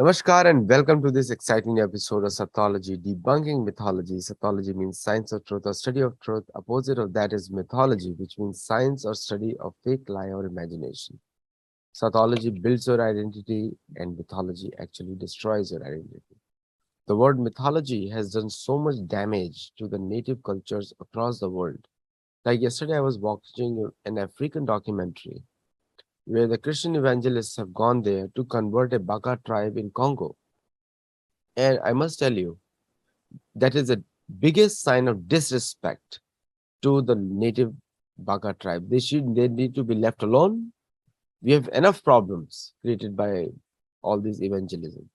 Namaskar and welcome to this exciting episode of Sattology, debunking mythology. Sattology means science of truth or study of truth. Opposite of that is mythology, which means science or study of fake lie or imagination. Sautology builds your identity and mythology actually destroys your identity. The word mythology has done so much damage to the native cultures across the world. Like yesterday, I was watching an African documentary where the Christian evangelists have gone there to convert a Baka tribe in Congo. And I must tell you, that is the biggest sign of disrespect to the native Baka tribe. They need to be left alone. We have enough problems created by all this evangelism.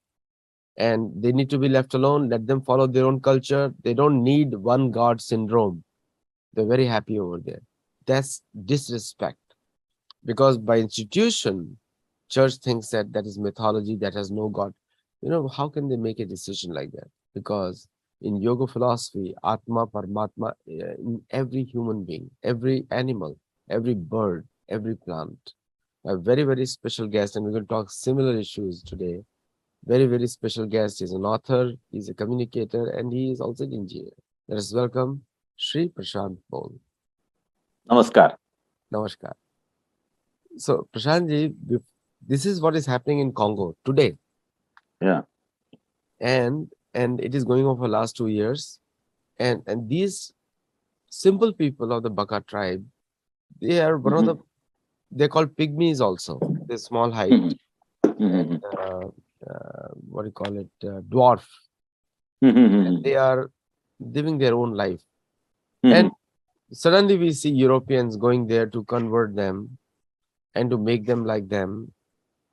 And they need to be left alone. Let them follow their own culture. They don't need one God syndrome. They're very happy over there. That's disrespect. Because by institution, church thinks that that is mythology that has no God. How can they make a decision like that? Because in yoga philosophy, Atma, Paramatma, in every human being, every animal, every bird, every plant. A very, very special guest, and we're going to talk similar issues today. Very, very special guest. He's an author, he's a communicator, and he is also an engineer. Let us welcome Sri Prashant Pole. Namaskar. Namaskar. So, Prashantji, this is what is happening in Congo today. Yeah. And it is going on for last 2 years. And these simple people of the Baka tribe, they are one of the, they're called pygmies also. They're small height. And what do you call it? Dwarf. And they are living their own life. And suddenly we see Europeans going there to convert them and to make them like them,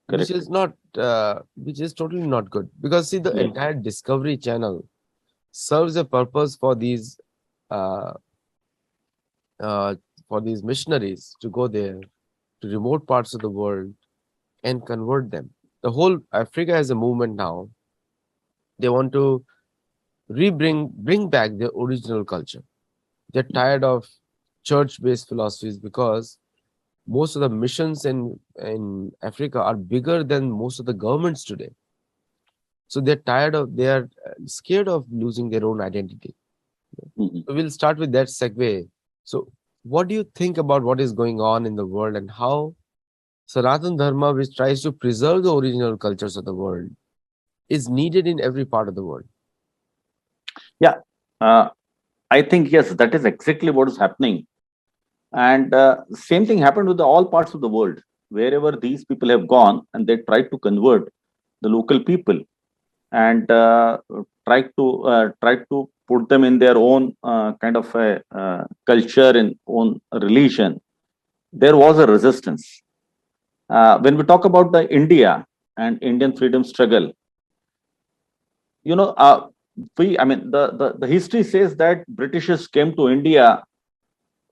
Correct. which is totally not good. Because see, the entire Discovery Channel serves a purpose uh, for these missionaries to go there to remote parts of the world and convert them. The whole Africa has a movement now. They want to bring back their original culture. They're tired of church-based philosophies because most of the missions in Africa are bigger than most of the governments today. So they are scared of losing their own identity. So we'll start with that segue. So what do you think about what is going on in the world and how Sanatan Dharma, which tries to preserve the original cultures of the world, is needed in every part of the world? Yeah. I think, yes, that is exactly what is happening. And same thing happened with all parts of the world. Wherever these people have gone and they tried to convert the local people and try to put them in their own kind of a culture and own religion, there was a resistance. When we talk about the India and Indian freedom struggle, you know, the history says that Britishers came to India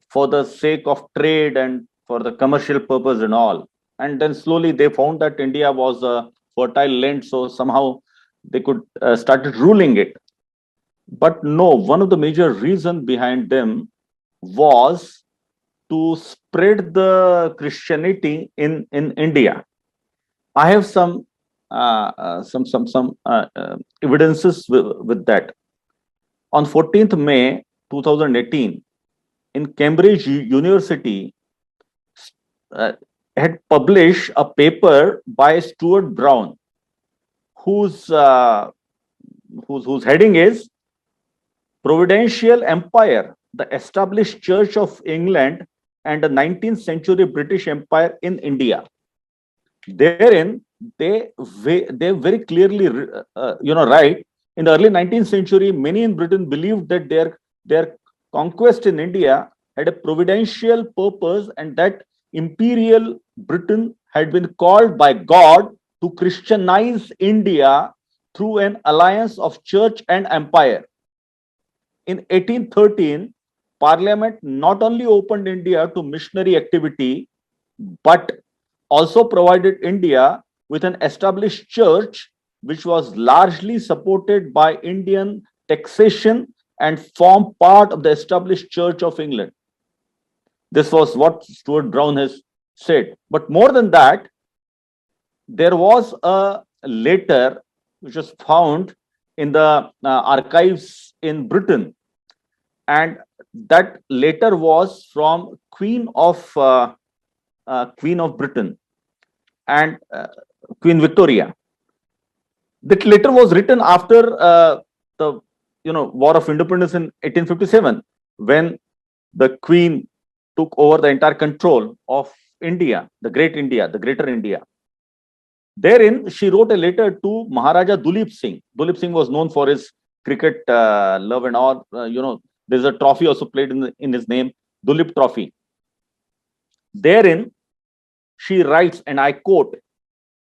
for the sake of trade and for the commercial purpose and all, and then slowly they found that India was a fertile land, so somehow they could started ruling it. But no, one of the major reason behind them was to spread the Christianity in India. I have some evidences with that. On 14th May 2018, in Cambridge University, uh, had published a paper by Stuart Brown, whose whose heading is "Providential Empire: The Established Church of England and the 19th Century British Empire in India." Therein, they very clearly write, in the early 19th century, many in Britain believed that their conquest in India had a providential purpose, and that imperial Britain had been called by God to Christianize India through an alliance of church and empire. In 1813, Parliament not only opened India to missionary activity, but also provided India with an established church which was largely supported by Indian taxation and formed part of the established Church of England. This was what Stuart Brown has said. But more than that, there was a letter which was found in the archives in Britain, and that letter was from Queen of Britain and Queen Victoria. That letter was written after the War of Independence in 1857, when the Queen took over the entire control of India, the Great India, the Greater India. Therein, she wrote a letter to Maharaja Dulip Singh. Dulip Singh was known for his cricket love and all. There's a trophy also played in his name, Dulip Trophy. Therein, she writes, and I quote,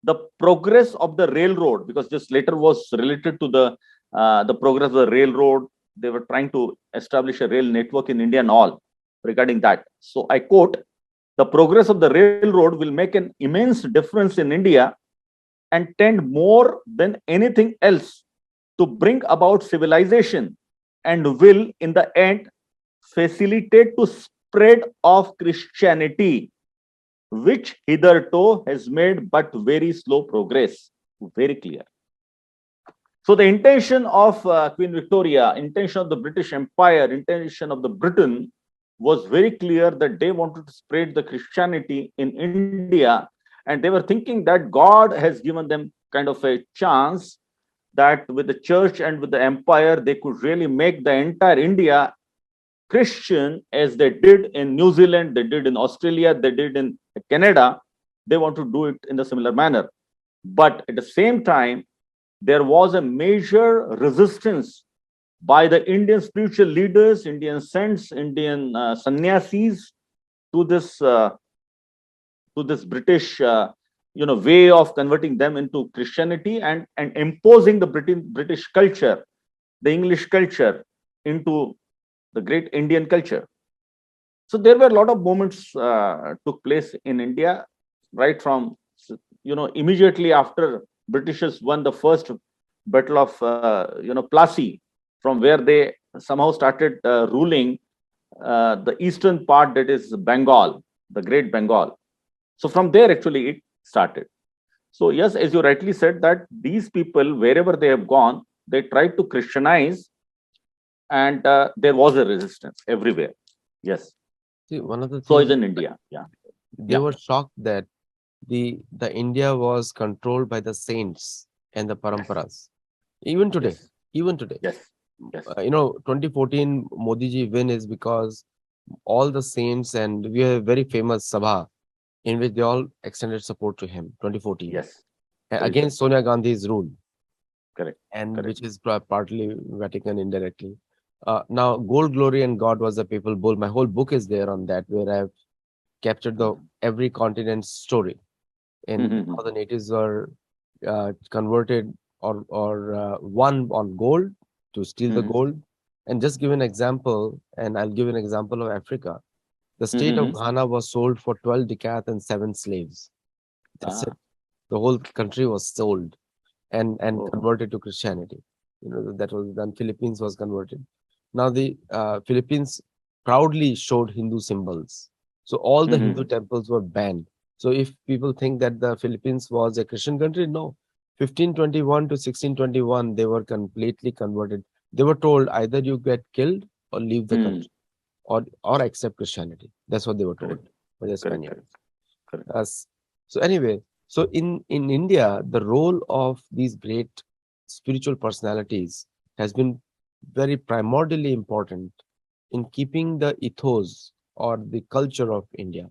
"The progress of the railroad," because this letter was related to the progress of the railroad. They were trying to establish a rail network in India and all regarding that. So I quote, "The progress of the railroad will make an immense difference in India and tend more than anything else to bring about civilization, and will in the end facilitate to spread of Christianity, which hitherto has made but very slow progress." Very clear. So the intention of Queen Victoria, intention of the British Empire, intention of the Britain was very clear, that they wanted to spread the Christianity in India, and they were thinking that God has given them kind of a chance, that with the church and with the empire, they could really make the entire India Christian, as they did in New Zealand, they did in Australia, they did in Canada. They want to do it in a similar manner. But at the same time, there was a major resistance by the Indian spiritual leaders, Indian saints, Indian sannyasis to this British way of converting them into Christianity, and imposing the British culture, the English culture, into the great Indian culture. So there were a lot of moments took place in India, right from immediately after Britishers won the first battle of Plassey, from where they somehow started ruling the eastern part, that is Bengal, the Great Bengal. So from there actually it started. So yes, as you rightly said, that these people, wherever they have gone, they tried to Christianize, and there was a resistance everywhere. Yes. See, one of the So things is in India. Yeah. they Yeah. were shocked that the India was controlled by the saints and the paramparas. Even today, Yes. even today, Yes. Yes. 2014 Modi ji win is because all the saints, and we have a very famous sabha in which they all extended support to him. 2014 Yes. Very true. against Sonia Gandhi's rule, Correct. and Correct. which is partly Vatican indirectly. Now, Gold, Glory, and God was the people bull. My whole book is there on that, where I've captured the every continent's story and Mhm. how the natives were converted or won on gold to steal the Mhm. gold. And just give an example, and I'll give an example of Africa. The state of Mhm. Ghana was sold for 12 decats and 7 slaves. That's it. Ah. The whole country was sold and Oh. converted to Christianity. That was then Philippines was converted. Now the Philippines proudly showed Hindu symbols. So all the Hindu Mhm. temples were banned. So if people think that the Philippines was a Christian country, no. 1521 to 1621, they were completely converted. They were told either you get killed or leave the Mhm. country or accept Christianity. That's what they were told Correct. by the Correct. Spaniards. Correct. Correct. So anyway, so in India, the role of these great spiritual personalities has been very primordially important in keeping the ethos or the culture of India.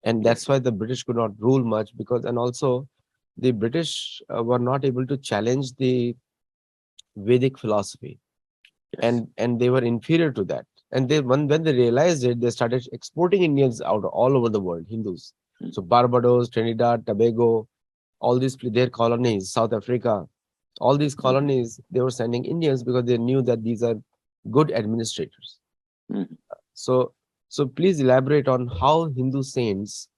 And that's Yes. why the British could not rule much, because and also the British were not able to challenge the Vedic philosophy, Yes. and they were inferior to that. And they when they realized it, they started exporting Indians out all over the world, Hindus. Mm. So Barbados, Trinidad, Tobago, all these their colonies, South Africa, all these Mhm. colonies, they were sending Indians because they knew that these are good administrators. Mhm. So so please elaborate on how Hindu saints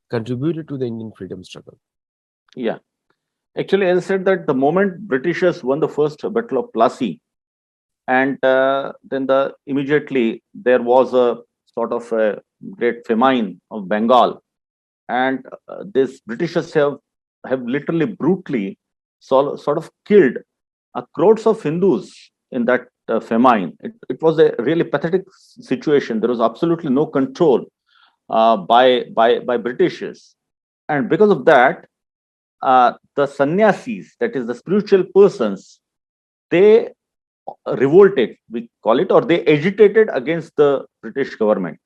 contributed to the Indian freedom struggle. Yeah. Actually, as I said, that the moment Britishers won the first Battle of Plassey, and then immediately there was a sort of a great famine of Bengal, and these Britishers have literally brutally sort of killed crores of Hindus in that famine. It was a really pathetic situation. There was absolutely no control by Britishers, and because of that, the sannyasis, that is the spiritual persons, they revolted, we call it, or they agitated against the British government.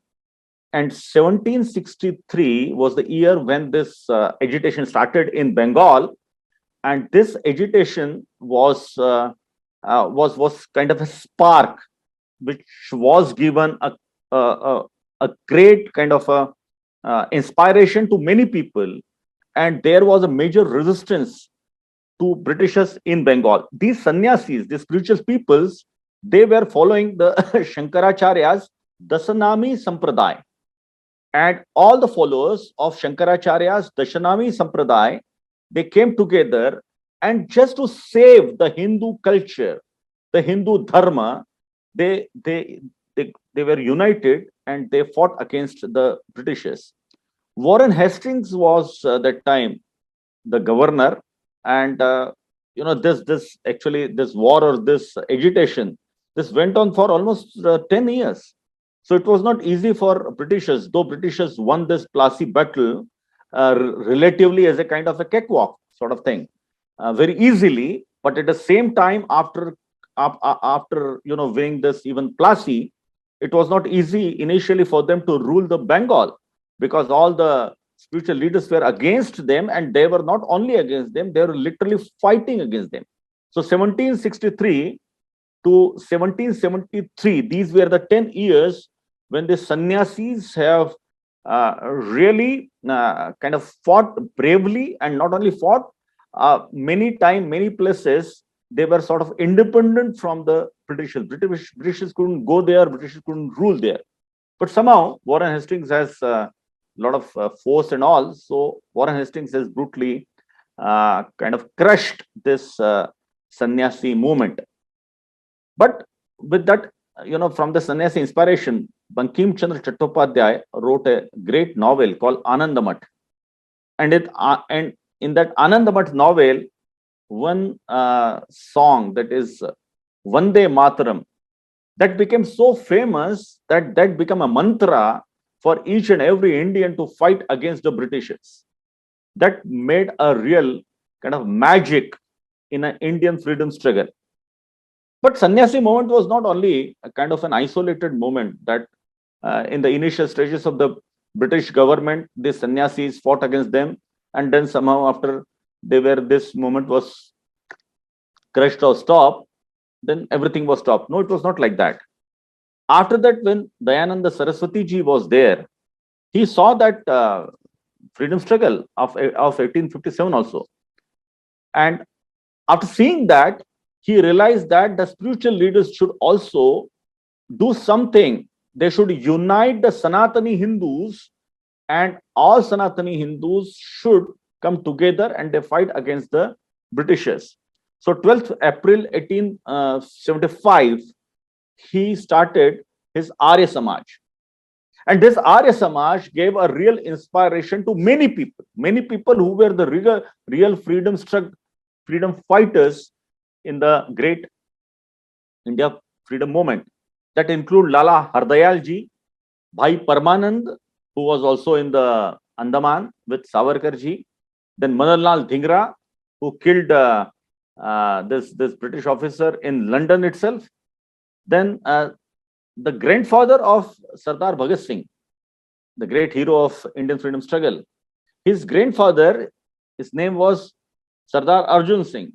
And 1763 was the year when this agitation started in Bengal, and this agitation was kind of a spark which was given a great kind of a inspiration to many people, and there was a major resistance to Britishers in Bengal. These sannyasis, these spiritual peoples, they were following the Shankaracharya's Dasanami Sampradaya. And all the followers of Shankaracharya's Dashanami Sampradaya, they came together, and just to save the Hindu culture, the Hindu Dharma, they were united and they fought against the Britishers. Warren Hastings was that time the governor, and this war or this agitation, this went on for almost 10 years. So it was not easy for Britishers, though Britishers won this Plassey battle relatively as a kind of a cakewalk sort of thing, very easily. But at the same time, after winning this even Plassey, it was not easy initially for them to rule the Bengal, because all the spiritual leaders were against them, and they were not only against them, they were literally fighting against them. So 1763 to 1773, these were the 10 years when the sannyasis have really kind of fought bravely, and not only fought, many places, they were sort of independent from the Britishers. Britishers couldn't go there, Britishers couldn't rule there. But somehow Warren Hastings has a lot of force and all. So Warren Hastings has brutally kind of crushed this sannyasi movement. But with that, from the sannyasi inspiration, Bankim Chandra Chattopadhyay wrote a great novel called Anandamath. And in that Anandamath novel, one song, that is Vande Mataram, that became so famous that became a mantra for each and every Indian to fight against the Britishers. That made a real kind of magic in an Indian freedom struggle. But sannyasi movement was not only a kind of an isolated movement that in the initial stages of the British government, the sannyasis fought against them, and then somehow after this movement was crushed or stopped, then everything was stopped. No, it was not like that. After that, when Dayananda Saraswati ji was there, he saw that freedom struggle of 1857 also. And after seeing that, he realized that the spiritual leaders should also do something. They should unite the Sanatani Hindus, and all Sanatani Hindus should come together and they fight against the Britishers. So 12th April 1875, he started his Arya Samaj. And this Arya Samaj gave a real inspiration to many people who were the real freedom fighters in the great India freedom movement. That include Lala Hardayal ji, Bhai Parmanand, who was also in the Andaman with Savarkar ji, then Madanlal Dhingra, who killed this British officer in London itself, then the grandfather of Sardar Bhagat Singh, the great hero of Indian freedom struggle. His grandfather, his name was Sardar Arjun Singh.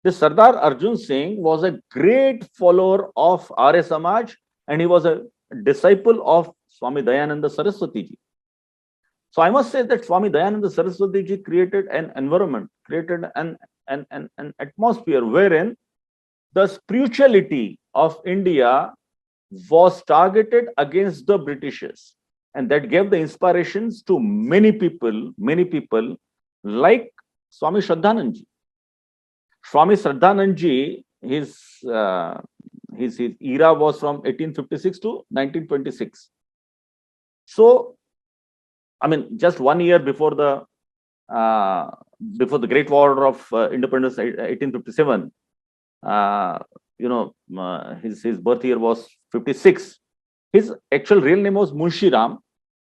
This Sardar Arjun Singh was a great follower of Arya Samaj, and he was a disciple of Swami Dayananda Saraswati ji. So I must say that Swami Dayananda Saraswati ji created an environment, created an atmosphere wherein the spirituality of India was targeted against the Britishers, and that gave the inspirations to many people like Swami Shraddhanand ji. Swami Shraddhanand ji, his era was from 1856 to 1926. So, I mean, just 1 year before the before the Great War of Independence, 1857. Uh, his birth year was 56. His actual real name was Munshi Ram,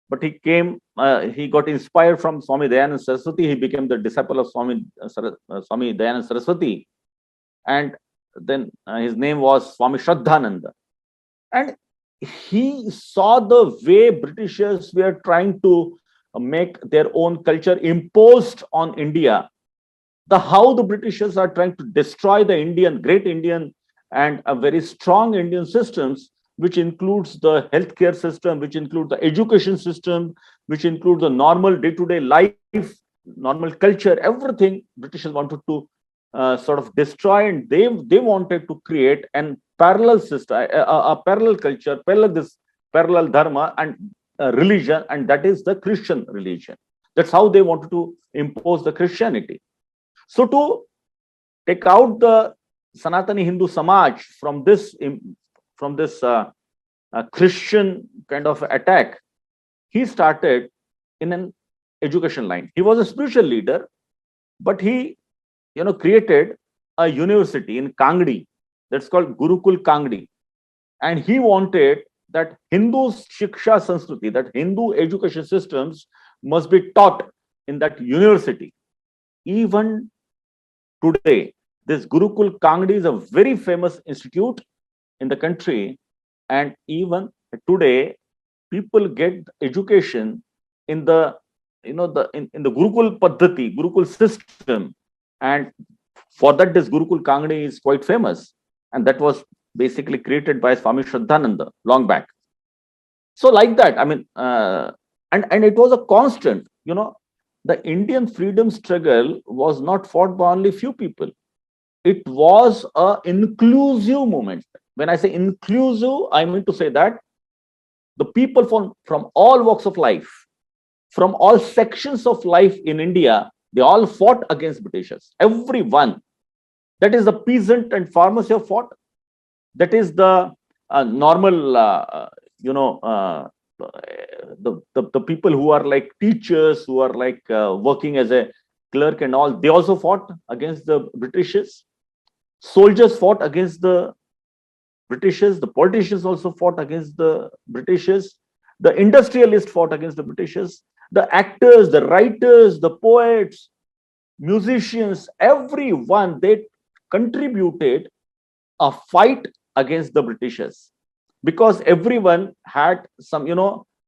but he got inspired from Swami Dayanand Saraswati. He became the disciple of Swami Dayanand Saraswati, and then his name was Swami Shraddhananda. And he saw the way Britishers were trying to make their own culture imposed on India, how the Britishers are trying to destroy the great Indian and a very strong Indian systems, which includes the healthcare system, which includes the education system, which includes the normal day-to-day life, normal culture, everything Britishers wanted to sort of destroy, and they wanted to create an parallel system, a parallel culture, parallel dharma and religion, and that is the Christian religion. That's how they wanted to impose the Christianity. So to take out the Sanatani Hindu Samaj from this Christian kind of attack, he started in an education line. He was a spiritual leader, but he created a university in Kangdi that's called Gurukul Kangdi, and he wanted that Hindu Shiksha Sanskriti, that Hindu education systems must be taught in that university. Even today, this Gurukul Kangdi is a very famous institute in the country, and even today, people get education in the in the Gurukul Paddhati, Gurukul system, and for that this Gurukul Kangdi is quite famous, and that was basically created by Swami Shraddhananda long back. So like that, I mean, and it was a constant. The Indian freedom struggle was not fought by only few people. It was a inclusive movement. When I say inclusive, I mean to say that the people from all walks of life, from all sections of life in India, they all fought against Britishers. Everyone. That is the peasant and farmers have fought. That is the normal, the people who are like teachers, who are like working as a clerk and all, they also fought against the Britishers. Soldiers fought against the Britishers. The politicians also fought against the Britishers. The industrialists fought against the Britishers. The actors, the writers, the poets, musicians, everyone, they contributed a fight against the Britishers, because everyone had some,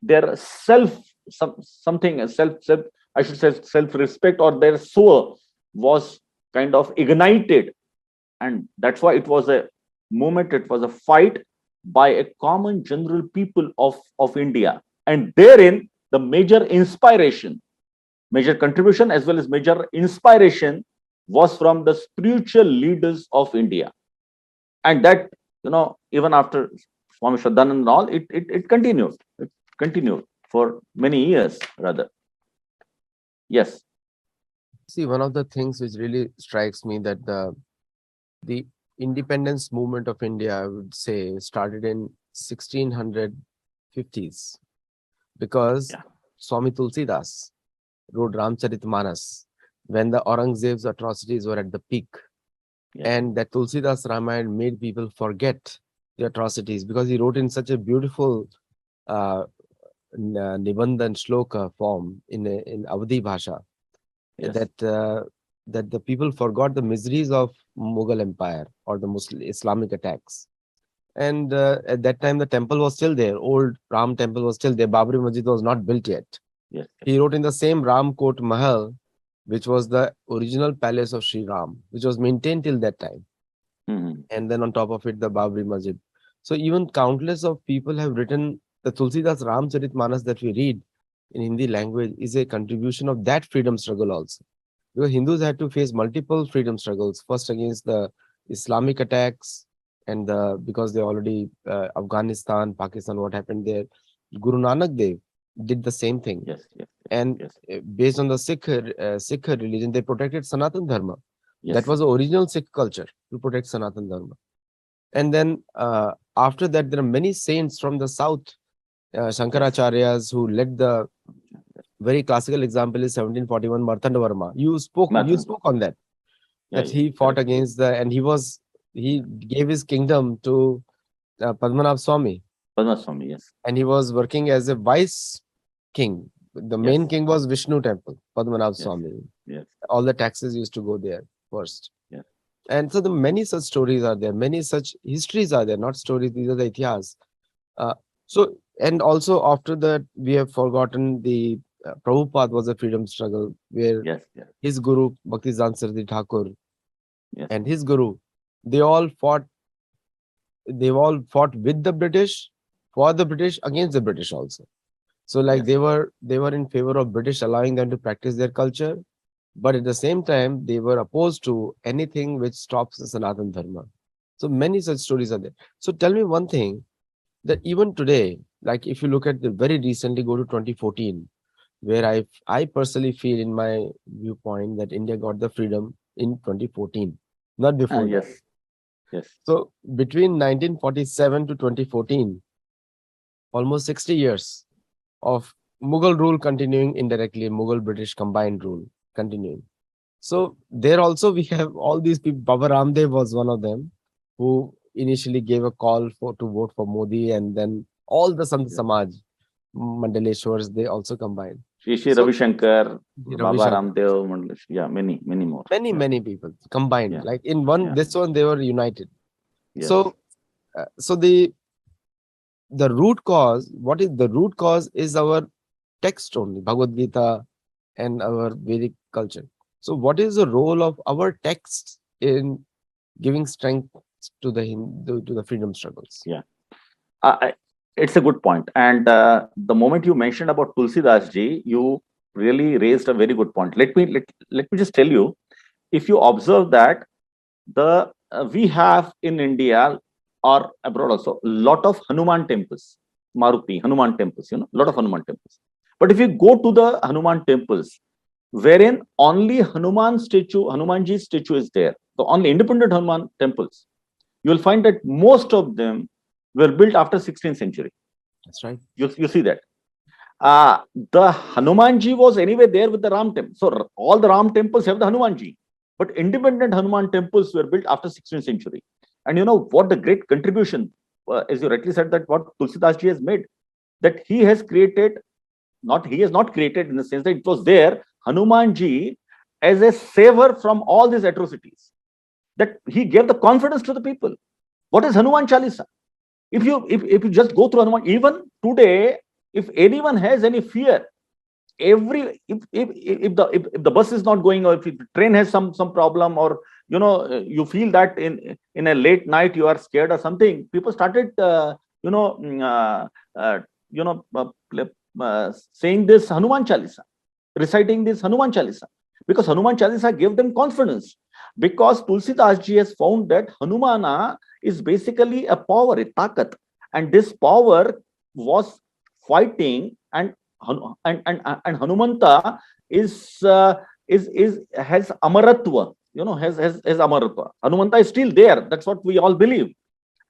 their something, I should say self-respect, or their soul was kind of ignited. And that's why it was a movement, it was a fight by a common general people of India. And therein, the major inspiration, major contribution, as well as major inspiration was from the spiritual leaders of India. And that, even after Swami Shraddhananda and all, it continued. It continued for many years, rather. Yes. See, one of the things which really strikes me that the independence movement of India, I would say, started in 1650s, because Swami Tulsidas wrote Ramcharitmanas when the Aurangzeb's atrocities were at the peak. And that Tulsidas Ramayana made people forget the atrocities, because he wrote in such a beautiful Nibandhan Shloka form in Avadhi Bhasha, that the people forgot the miseries of Mughal Empire or the Muslim Islamic attacks. And at that time, the temple was still there. Old Ram temple was still there. Babri Masjid was not built yet. He wrote in the same Ram Kot Mahal, which was the original palace of Sri Ram, which was maintained till that time. And then on top of it, the Babri Masjid. So even countless of people have written the Tulsidas Ramcharitmanas that we read in Hindi language is a contribution of that freedom struggle also. Because Hindus had to face multiple freedom struggles, first against the Islamic attacks, and because they already, Afghanistan, Pakistan, what happened there. Guru Nanak Dev did the same thing. Based on the Sikh religion, they protected Sanatan Dharma. That was the original Sikh culture, to protect Sanatan Dharma. And then after that, there are many saints from the south, Shankaracharyas, who led the Very classical example is 1741 Martanda Varma. You Nothing. spoke on that, Yeah, that yeah, he fought correct. against and he gave his kingdom to Padmanabh Swami, Padma Swami, yes, and he was working as a vice king. The main yes, king was Vishnu temple, Padmanabh yes, Swami. yes, All the taxes used to go there first. yes. And so the many such stories are there, many such histories are there, not stories, these are the itihas. Uh, so, and also after that, we have forgotten the Prabhupada was a freedom struggle where Yes, yes, his guru, Bhakti Sardi Thakur, yes, and his guru, they all fought, they all fought with the British, for the British, against the British also. So like yes. they were in favor of British allowing them to practice their culture, but at the same time they were opposed to anything which stops the Sanatan Dharma. So many such stories are there. So tell me one thing, that even today, like if you look at the very recently go to 2014, where I personally feel in my viewpoint that India got the freedom in 2014, not before that. Yes, yes. So between 1947 to 2014, almost 60 years of Mughal rule continuing indirectly, Mughal British combined rule continuing. So there also we have all these people. Baba Ramdev was one of them who initially gave a call for to vote for Modi, and then all the Sant Yes. Samaj, Mandaleshwars, they also combined. Shri So Ravi Shankar, Ravi Baba Shankar, Ramdev, Mandalesh, yeah, many, many more. many Yeah, many people combined. yeah, Like in one, yeah, this one they were united. yes. So so the root cause, what is the root cause is our text only, Bhagavad Gita and our Vedic culture. So what is the role of our text in giving strength to the to the freedom struggles? Yeah. It's a good point. And the moment you mentioned about Tulsidas ji, you really raised a very good point. Let me just tell you, if you observe that the we have in India or abroad also lot of Hanuman temples, Maruti Hanuman temples, lot of Hanuman temples. But if you go to the Hanuman temples, wherein only Hanumanji statue is there, the only independent Hanuman temples, you will find that most of them were built after 16th century. That's right. You see that. The Hanumanji was anyway there with the Ram temple. So all the Ram temples have the Hanumanji. But independent Hanuman temples were built after 16th century. And you know what the great contribution, as you rightly said, that what Tulsidas ji has made, that he has created, not he has not created in the sense that it was there, Hanumanji as a saver from all these atrocities. That he gave the confidence to the people. What is Hanuman Chalisa? If you just go through Hanuman, even today, if anyone has any fear, if the bus is not going, or if the train has some problem, or you feel that in a late night you are scared or something, people started you know mm, uh, uh, you know saying this Hanuman Chalisa, reciting this Hanuman Chalisa, because Hanuman Chalisa gave them confidence. Because Tulsidas ji has found that Hanumana is basically a power, a takat, and this power was fighting, and Hanumanta is has amaratva, has amaratva. Hanumanta is still there. That's what we all believe,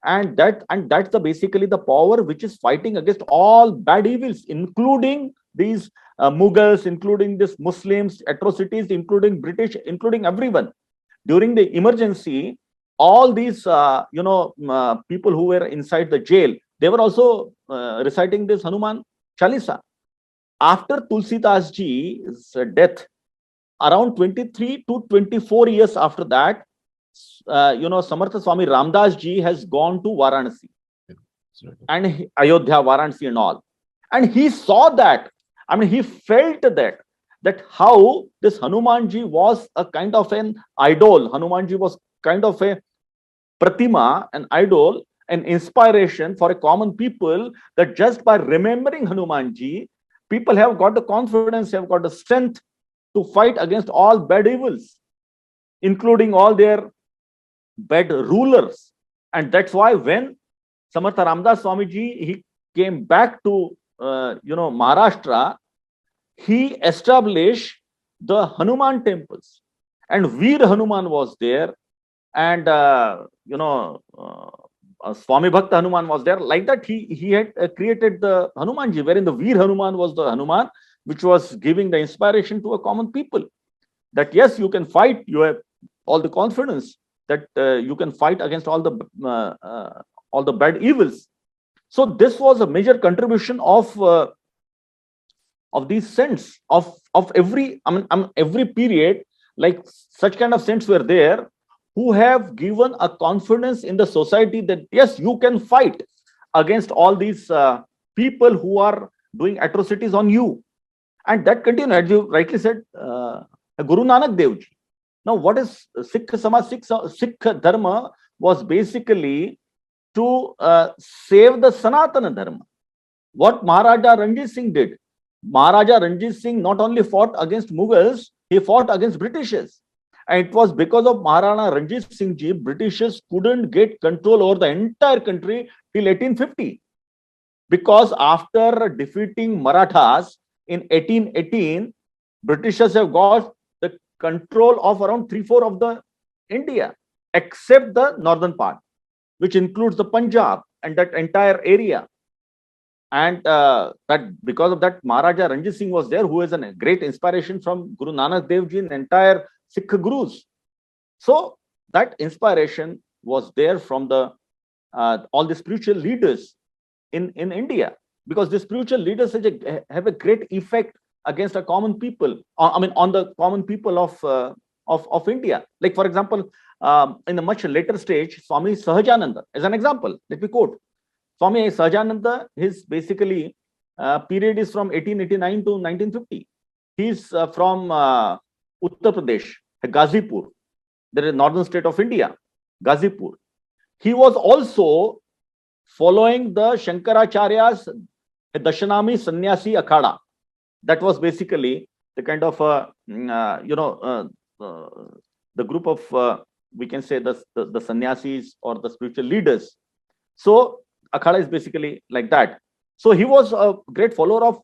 and that's the basically the power which is fighting against all bad evils, including these Mughals, including these Muslims atrocities, including British, including everyone. During the emergency, all these people who were inside the jail, they were also reciting this Hanuman Chalisa. After Tulsidas ji's death, around 23 to 24 years after that, Samartha Swami Ramdas ji has gone to Varanasi and Ayodhya, Varanasi, and all. And he saw that. I mean, he felt that how this Hanumanji was a kind of an idol. Hanumanji was kind of a pratima, an idol, an inspiration for a common people, that just by remembering Hanumanji, people have got the confidence, have got the strength to fight against all bad evils, including all their bad rulers. And that's why when Samartha Ramdas Swamiji, he came back to Maharashtra, he established the Hanuman temples, and Veer Hanuman was there, and Swami Bhakta Hanuman was there. Like that, he had created the Hanumanji, wherein the Veer Hanuman was the Hanuman, which was giving the inspiration to a common people that yes, you can fight, you have all the confidence that you can fight against all the bad evils. So this was a major contribution of these saints of every, every period. Like such kind of saints were there who have given a confidence in the society that yes, you can fight against all these people who are doing atrocities on you. And that continued, as you rightly said, Guru Nanak Dev Ji. Now, what is Sikh Samaj? Sikh Dharma was basically to save the Sanatana Dharma. What Maharaja Ranjit Singh did, Maharaja Ranjit Singh not only fought against Mughals, he fought against Britishers. And it was because of Maharaja Ranjit Singh Ji, Britishers couldn't get control over the entire country till 1850. Because after defeating Marathas in 1818, Britishers have got the control of around 3/4 of the India, except the northern part, which includes the Punjab and that entire area. And that because of that, Maharaja Ranjit Singh was there, who is a great inspiration from Guru Nanak Dev Ji and entire Sikh Gurus. So that inspiration was there from the all the spiritual leaders in India, because the spiritual leaders have a great effect against a common people. On the common people of India. Like for example, in a much later stage, Swami Sahajananda, as an example, let me quote. Swami Sahajananda, his basically period is from 1889 to 1950. He's from Uttar Pradesh, Ghazipur. There is northern state of India, Ghazipur. He was also following the Shankaracharya's Dashanami Sannyasi Akhada. That was basically the kind of the group of we can say the sannyasis or the spiritual leaders. So Akhada is basically like that. So he was a great follower of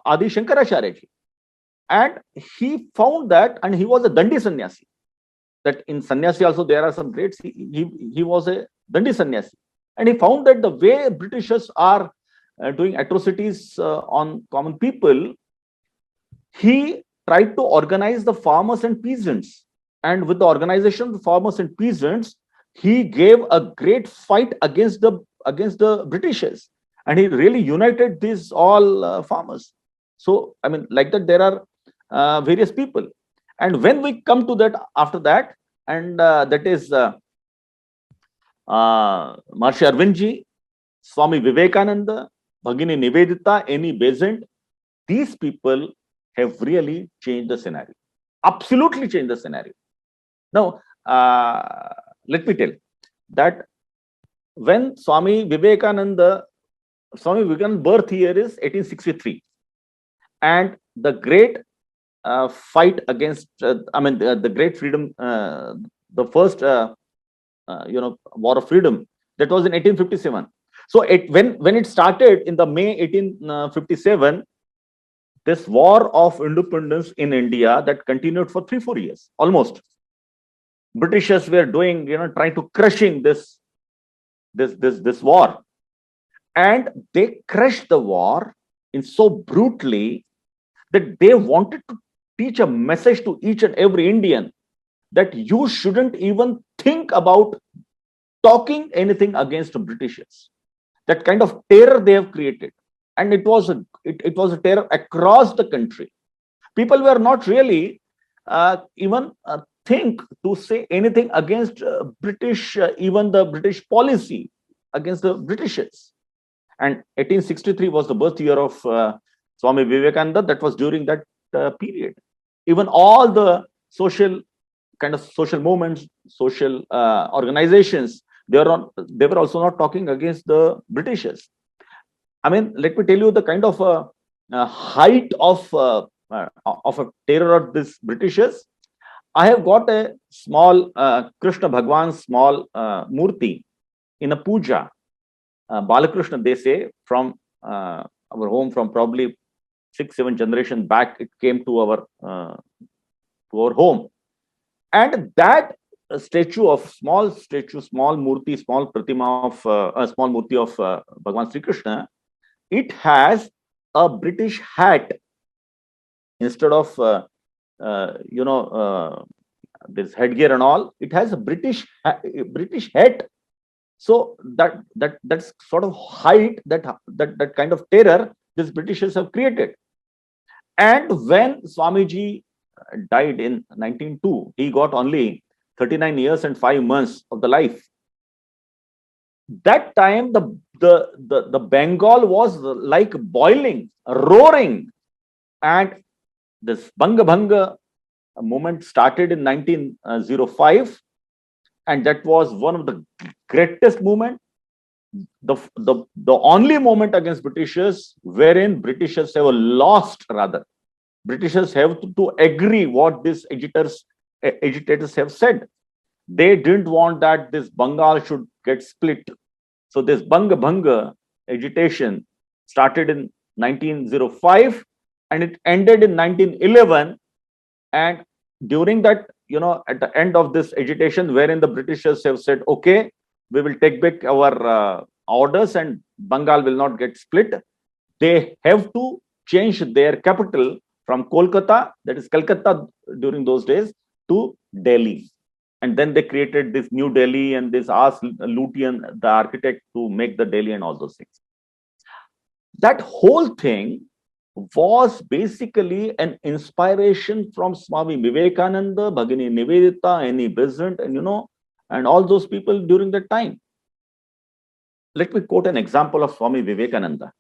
Adi Shankaracharya ji, and he found that, and he was a Dandi sannyasi. That in sannyasi also there are some greats. He was a Dandi sannyasi, and he found that the way Britishers are doing atrocities on common people, he tried to organize the farmers and peasants. And with the organization of the farmers and peasants, he gave a great fight against the Britishers, and he really united these all farmers. So I mean, like that, there are various people. And when we come to that after that, and that is Maharishi Arvindji, Swami Vivekananda, Bhagini Nivedita, Annie Besant, these people have really changed the scenario. Absolutely changed the scenario. Now, let me tell that when Swami Vivekananda's birth year is 1863, and the great fight against, the great freedom, the first, war of freedom, that was in 1857. So when it started in the May 1857, this war of independence in India that continued for 3-4 years almost. Britishers were doing, trying to crushing this war, and they crushed the war in so brutally that they wanted to teach a message to each and every Indian that you shouldn't even think about talking anything against the Britishers. That kind of terror they have created, and it was a terror across the country. People were not really even think to say anything against British, even the British policy against the Britishers. And 1863 was the birth year of Swami Vivekananda. That was during that period. Even all the social movements, social organizations, they were also not talking against the Britishers. I mean, let me tell you the kind of height of a terror of this Britishers. I have got a small Krishna Bhagwan small murti in a puja. Balakrishna, they say, from our home, from probably 6-7 generations back, it came to our home. And that small murti, small pratima of a small murti of Bhagwan Sri Krishna, it has a British hat Instead of this headgear and all, it has a British hat. So that's sort of height, that kind of terror these Britishers have created. And when Swamiji died in 1902, he got only 39 years and 5 months of the life. That time the Bengal was like boiling, roaring, and this Banga Bhanga movement started in 1905, and that was one of the greatest movement, the only moment against Britishers wherein Britishers have lost, rather. Britishers have to agree what these agitators have said. They didn't want that this Bengal should get split. So this Banga Bhanga agitation started in 1905 and it ended in 1911. And during that, at the end of this agitation, wherein the Britishers have said, okay, we will take back our orders and Bengal will not get split, they have to change their capital from Kolkata, that is Calcutta during those days, to Delhi. And then they created this New Delhi and this asked Lutyens, the architect, to make the Delhi and all those things. That whole thing was basically an inspiration from Swami Vivekananda, Bhagini Nivedita, Annie Besant, and all those people during that time. Let me quote an example of Swami Vivekananda.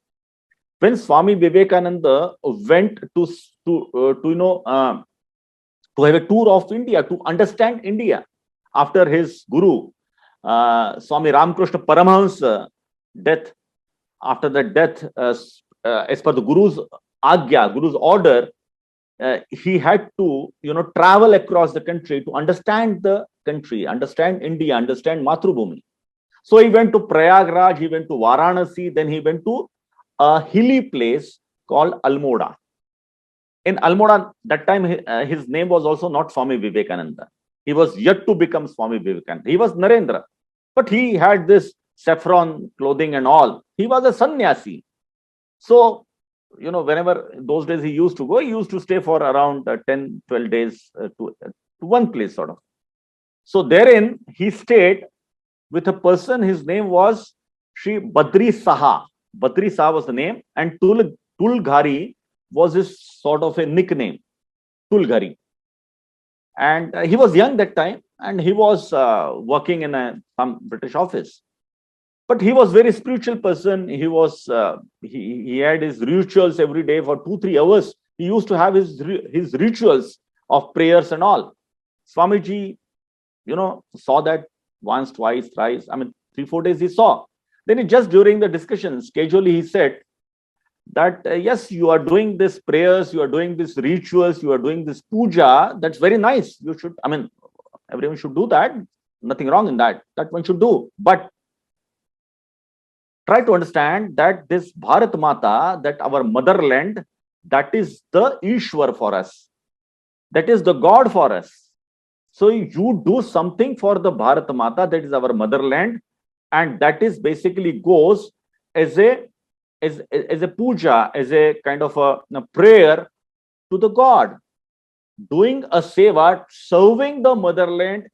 When Swami Vivekananda went to have a tour of India, to understand India, after his guru, Swami Ramakrishna Paramahansa death, after the death, as per the guru's agya, guru's order, he had to, travel across the country to understand the country, understand India, understand Matrubhumi. So he went to Prayagraj, he went to Varanasi, then he went to a hilly place called Almora. In Almora, that time his name was also not Swami Vivekananda. He was yet to become Swami Vivekananda. He was Narendra, but he had this saffron clothing and all. He was a sannyasi. So, whenever those days he used to go, he used to stay for around 10, 12 days to one place, sort of. So therein he stayed with a person. His name was Sri Badri Saha. Badri Saha was the name, and Tulghari was his sort of a nickname, Tulghari. And he was young that time, and he was working in some British office. But he was very spiritual person. He was he had his rituals every day for 2-3 hours. He used to have his rituals of prayers and all. Swamiji, saw that once, twice, thrice. I mean, 3-4 days he saw. Then he just during the discussions, casually he said that yes, you are doing this prayers, you are doing this rituals, you are doing this puja. That's very nice. You should. I mean, everyone should do that. Nothing wrong in that. That one should do. But try to understand that this Bharat Mata, that our motherland, that is the Ishwar for us. That is the God for us. So you do something for the Bharat Mata, that is our motherland, and that is basically goes as a puja, as a kind of a prayer to the God. Doing a seva, serving the motherland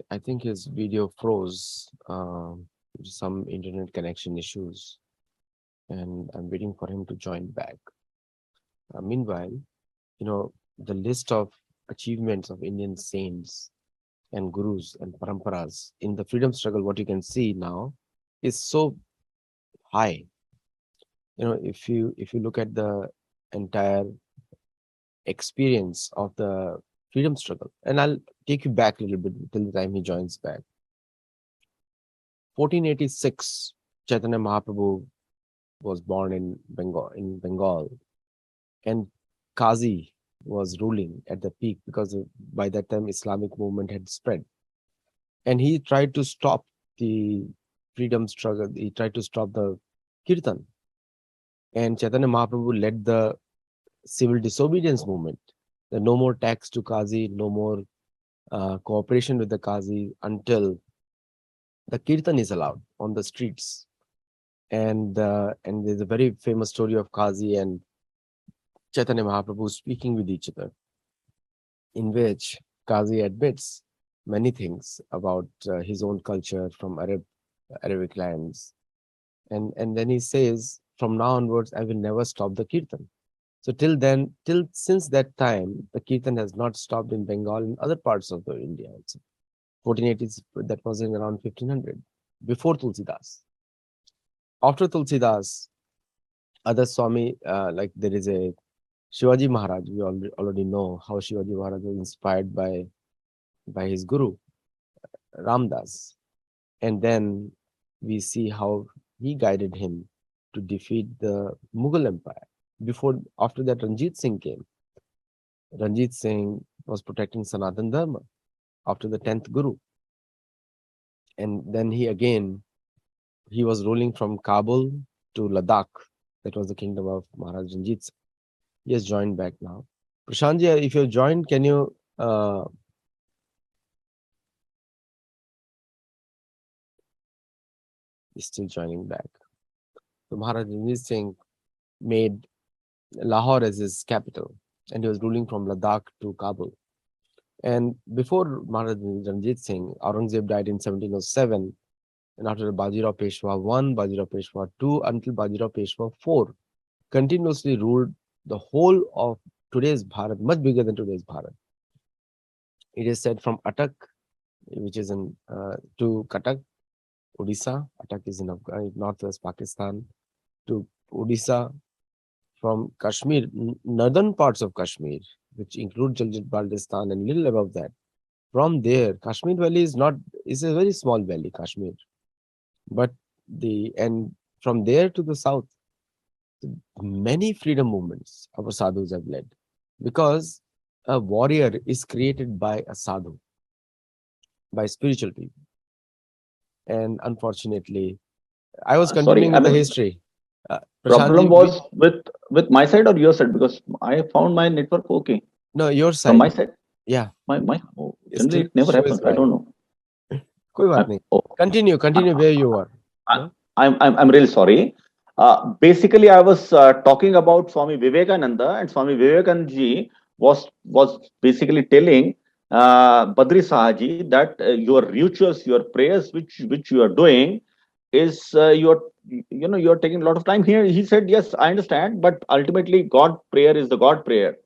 I think his video froze. Some internet connection issues, and I'm waiting for him to join back. Meanwhile, the list of achievements of Indian saints and gurus and paramparas in the freedom struggle, what you can see now, is so high. If you look at the entire experience of the freedom struggle, and I'll take you back a little bit till the time he joins back. 1486, Chaitanya Mahaprabhu was born in Bengal, and Qazi was ruling at the peak because by that time Islamic movement had spread. and he tried to stop the freedom struggle. He tried to stop the kirtan, and Chaitanya Mahaprabhu led the civil disobedience movement. The no more tax to Qazi, no more cooperation with the Qazi until the kirtan is allowed on the streets. And there's a very famous story of Qazi and Chaitanya Mahaprabhu speaking with each other, in which Qazi admits many things about his own culture from Arabic lands, and then he says, from now onwards, I will never stop the kirtan. So till then, till since that time, the kirtan has not stopped in Bengal and other parts of the India also. 1480s, that was in around 1500, before Tulsidas. After Tulsidas, other Swami, like there is a Shivaji Maharaj. We already know how Shivaji Maharaj was inspired by his guru Ramdas, and then we see how he guided him to defeat the Mughal Empire. After that, Ranjit Singh came. Ranjit Singh was protecting Sanatan Dharma after the 10th Guru. And then he was ruling from Kabul to Ladakh. That was the kingdom of Maharaj Ranjit Singh. He has joined back now. Prashantji, if you joined, can you he's still joining back. So Maharaj Ranjit Singh made Lahore as his capital, and he was ruling from Ladakh to Kabul. And before Maharaj Ranjit Singh, Aurangzeb died in 1707, and after Bajirao Peshwa 1, Bajirao Peshwa 2, until Bajirao Peshwa 4, continuously ruled the whole of today's Bharat, much bigger than today's Bharat. It is said from Attock, which is in to Cuttack, Odisha. Attock is in northwest Pakistan, to Odisha, from Kashmir, northern parts of Kashmir, which include Jaljit-Baltistan and little above that. From there, Kashmir Valley is a very small valley, Kashmir. But and from there to the south, many freedom movements our sadhus have led, because a warrior is created by a sadhu, by spiritual people. And unfortunately, I was Sorry, continuing I with the mean, history. problem Prashantji, was with my side or your side, because I found my network okay no, your from my side. side. Yeah, My oh, generally still it never show is happens. I fine. don't know. कोई बात I'm, नहीं. oh, Continue where you were. I, No? I'm really sorry. Basically, I was talking about Swami Vivekananda, and Swami Vivekananda ji was basically telling Badri Sahaji that your rituals, your prayers, which you are doing, is you're taking a lot of time here. He said, yes, I understand, but ultimately, God prayer is the God prayer.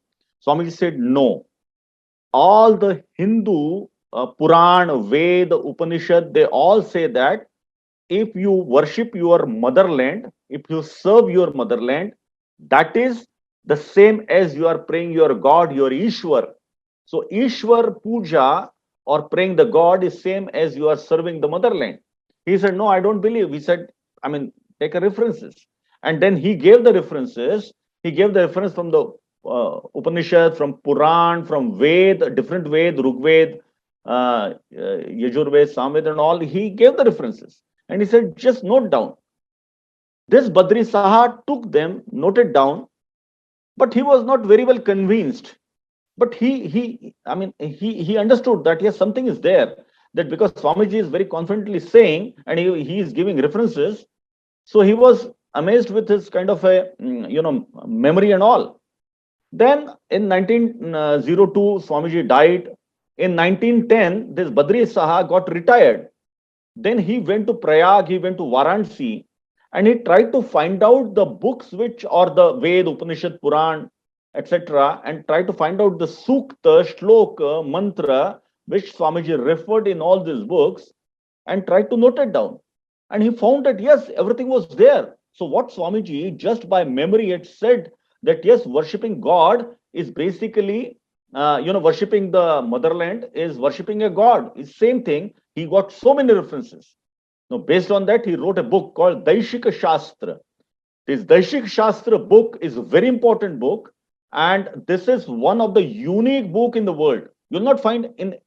Swamiji said, no. All the Hindu Puran, Ved, Upanishad, they all say that if you worship your motherland, if you serve your motherland, that is the same as you are praying your God, your Ishwar. So Ishwar puja or praying the God is same as you are serving the motherland. He said, no, I don't believe. He said, I mean, take a references. And then he gave the references. He gave the reference from the Upanishad, from Puran, from Ved, different Ved, Rigved, Yajurved, Samved, and all. He gave the references. And he said, just note down. This Badri Saha took them, noted down, but he was not very well convinced. But he understood that yes, something is there. That because Swamiji is very confidently saying, and he is giving references, so he was amazed with his kind of a memory and all. Then in 1902, Swamiji died. In 1910, this Badri Saha got retired. Then he went to Prayag, he went to Varanasi, and he tried to find out the books which are the Ved, Upanishad, Puran, etc., and tried to find out the Sukta, Shloka, Mantra, which Swamiji referred in all these books, and tried to note it down. And he found that yes, everything was there. So what Swamiji, just by memory, had said that yes, worshipping God is basically, worshipping the motherland is worshipping a God. It's same thing. He got so many references. Now, based on that, he wrote a book called Daishika Shastra. This Daishik Shastra book is a very important book, and this is one of the unique book in the world. You'll not find in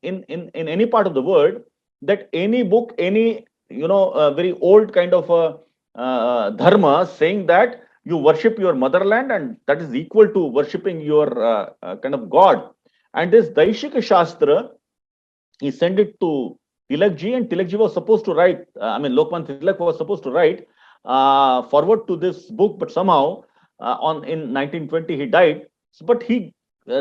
any part of the world that any book, any very old kind of a dharma saying that you worship your motherland and that is equal to worshipping your kind of god. And this Daishika Shastra, he sent it to Tilakji, and Tilakji was supposed to write, Lokman Tilak was supposed to write forward to this book, but somehow on in 1920 he died. But he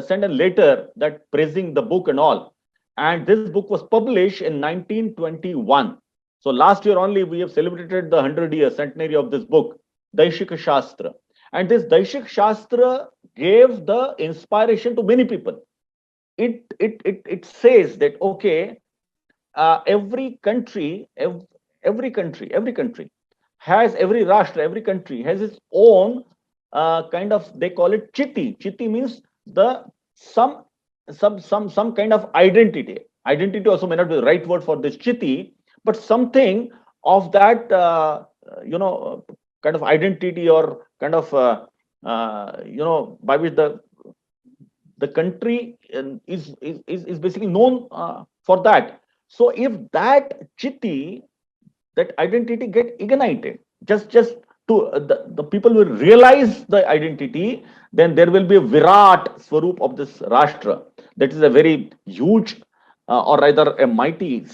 sent a letter that praising the book and all. And this book was published in 1921. So last year only we have celebrated the 100-year centenary of this book, Daishika Shastra. And this Daishik Shastra gave the inspiration to many people. It says that okay, every country has, every rashtra, every country has its own kind of, they call it chitti. Chitti means the some some kind of identity. Identity also may not be the right word for this chitti, but something of that kind of identity, or kind of by which the country is basically known for that. So if that chitti, that identity get ignited, just to the people will realize the identity, then there will be a Virat Swarup of this Rashtra. That is a very huge, or rather a mighty,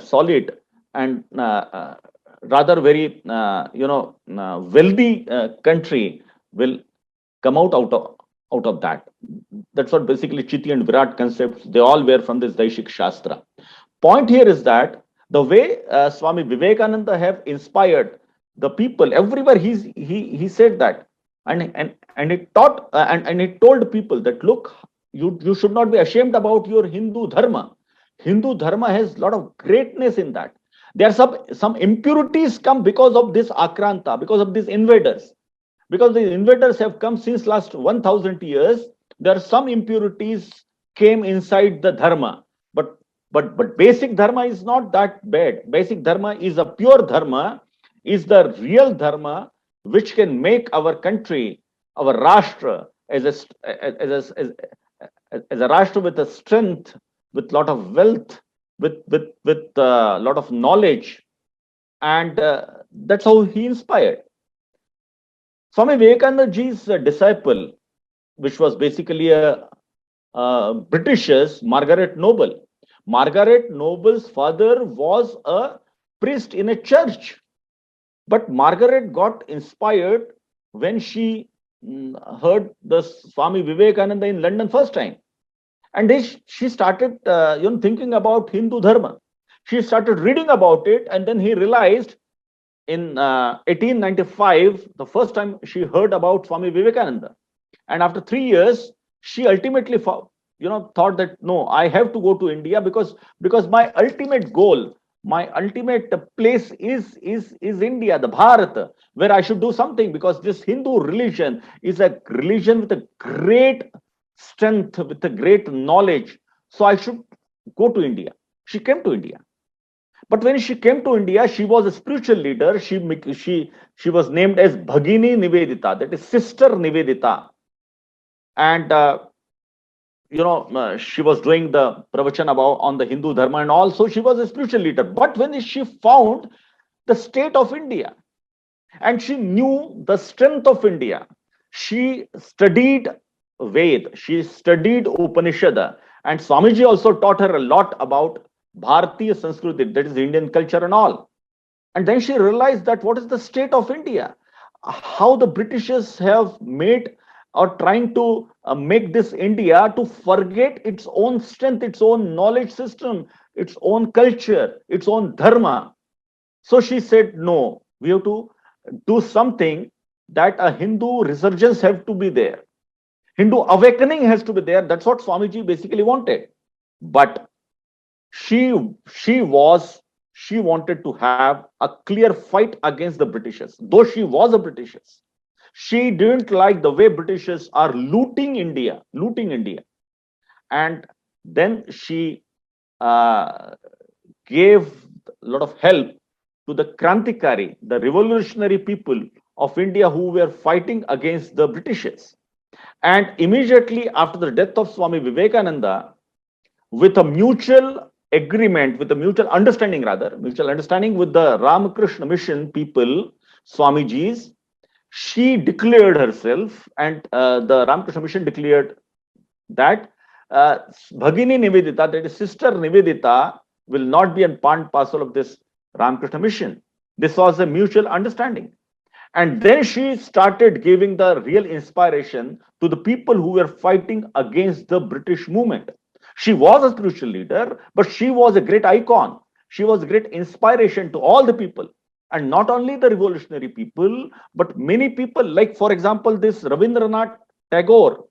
solid, and rather very wealthy country will come out of that. That's what basically Chitti and Virat concepts, they all were from this Daishik Shastra. Point here is that the way Swami Vivekananda have inspired the people everywhere, he said that, and he taught, and he told people that look, you should not be ashamed about your Hindu dharma. Hindu dharma has a lot of greatness in that. There are some impurities come because of this Akranta, because of these invaders. Because the invaders have come since last 1000 years, there are some impurities came inside the dharma. But basic dharma is not that bad. Basic dharma is a pure dharma, is the real dharma which can make our country, our rashtra, as a rashtra with a strength, with lot of wealth, with lot of knowledge, and that's how he inspired. Swami Vivekananda ji's disciple, which was basically a Britishers, Margaret Noble. Margaret Noble's father was a priest in a church, but Margaret got inspired when she heard the Swami Vivekananda in London first time, and then she started thinking about Hindu dharma. She started reading about it, and then he realized in 1895, the first time she heard about Swami Vivekananda, and after 3 years, she ultimately thought that no, I have to go to India, because my ultimate goal, my ultimate place is India, the Bharat, where I should do something, because this Hindu religion is a religion with a great strength, with a great knowledge. So I should go to India. She came to India. But when she came to India, she was a spiritual leader. She was named as Bhagini Nivedita, that is Sister Nivedita. And she was doing the pravachan about on the Hindu dharma, and also she was a spiritual leader. But when she found the state of India, and she knew the strength of India, she studied Ved, she studied Upanishad, and Swamiji also taught her a lot about Bharatiya Sanskriti, that is Indian culture and all. And then she realized that what is the state of India, how the Britishers have made or trying to make this India to forget its own strength, its own knowledge system, its own culture, its own dharma. So she said, no, we have to do something, that a Hindu resurgence have to be there. Hindu awakening has to be there. That's what Swamiji basically wanted. But she wanted to have a clear fight against the Britishers. Though she was a Britishers, she didn't like the way Britishers are looting India. And then she gave a lot of help to the Krantikari, the revolutionary people of India who were fighting against the Britishers. And immediately after the death of Swami Vivekananda, with a mutual agreement, with a mutual understanding, rather, mutual understanding with the Ramakrishna Mission people, Swamiji's. She declared herself, and the Ramakrishna Mission declared that uh, Bhagini Nivedita, that is Sister Nivedita, will not be a part and parcel of this Ramakrishna Mission. This was a mutual understanding. And then she started giving the real inspiration to the people who were fighting against the British movement. She was a spiritual leader, but she was a great icon. She was a great inspiration to all the people. And not only the revolutionary people, but many people, like, for example, this Rabindranath Thakur,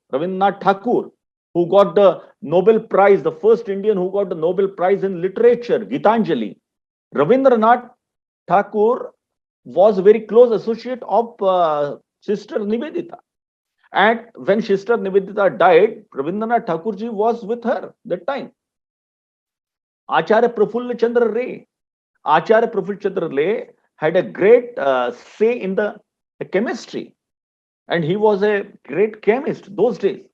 who got the Nobel Prize, the first Indian who got the Nobel Prize in literature, Gitanjali. Rabindranath Thakur was a very close associate of Sister Nivedita. And when Sister Nivedita died, Rabindranath Thakurji was with her that time. Acharya Prafulla Chandra Ray. Acharya Prafulla Chandra Ray had a great say in the chemistry. And he was a great chemist those days.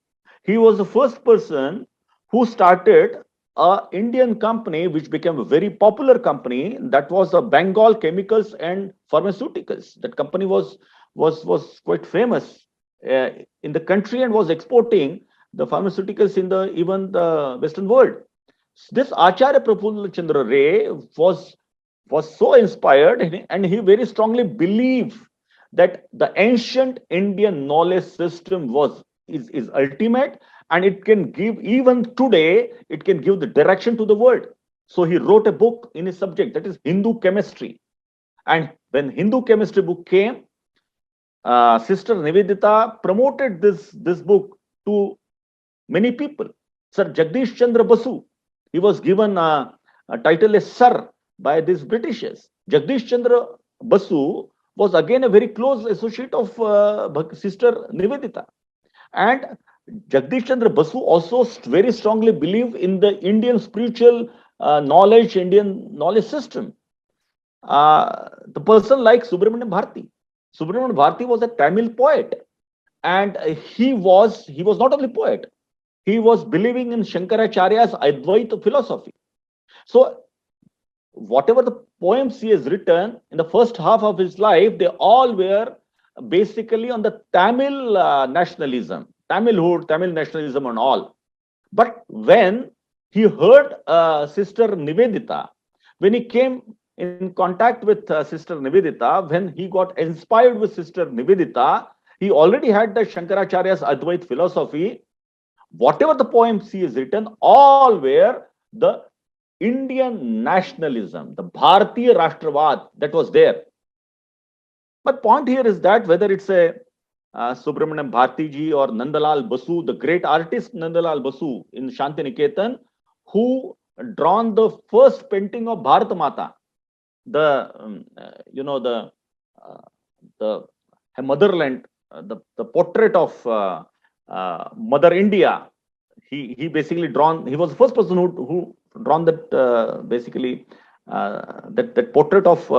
He was the first person who started a Indian company which became a very popular company. That was the Bengal Chemicals and Pharmaceuticals. That company was quite famous uh, in the country and was exporting the pharmaceuticals in the even the Western world. This Acharya Prafulla Chandra Ray was so inspired, and he very strongly believed that the ancient Indian knowledge system is ultimate, and it can give, even today, it can give the direction to the world. So he wrote a book in his subject, that is Hindu chemistry. And when Hindu chemistry book came, Sister Nivedita promoted this book to many people. Sir Jagdish Chandra Basu, he was given a title as Sir by these Britishers. Jagdish Chandra Basu was again a very close associate of Sister Nivedita. And Jagdish Chandra Basu also very strongly believed in the Indian spiritual knowledge, Indian knowledge system. The person like Subramanian Bharati. Subramanian Bharati was a Tamil poet, and he was not only poet, he was believing in Shankaracharya's Advaita philosophy. So whatever the poems he has written in the first half of his life, they all were basically on the Tamil nationalism, Tamilhood, Tamil nationalism, and all. But when he heard Sister Nivedita, when he came in contact with Sister Nivedita, when he got inspired with Sister Nivedita, he already had the Shankaracharya's Advait philosophy. Whatever the poems he has written, all were the Indian nationalism, the Bharatiya Rashtravad that was there. But point here is that whether it's a Subramaniam Bharati ji or Nandalal Basu, the great artist Nandalal Basu in Shantiniketan, who drawn the first painting of Bharat Mata, the uh, the motherland, the portrait of Mother India. He basically drawn. He was the first person who drawn that basically that portrait of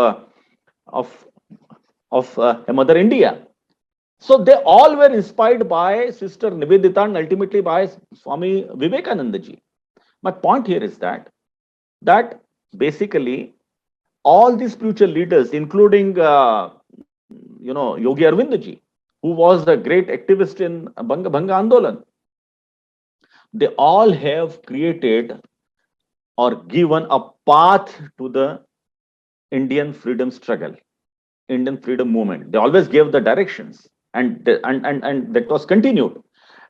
Mother India. So they all were inspired by Sister Nivedita and ultimately by Swami Vivekananda ji. My point here is that basically all these spiritual leaders, including Yogi Arvind ji, who was a great activist in Bhanga Andolan, they all have created or given a path to the Indian freedom struggle, Indian freedom movement. They always gave the directions, and that was continued.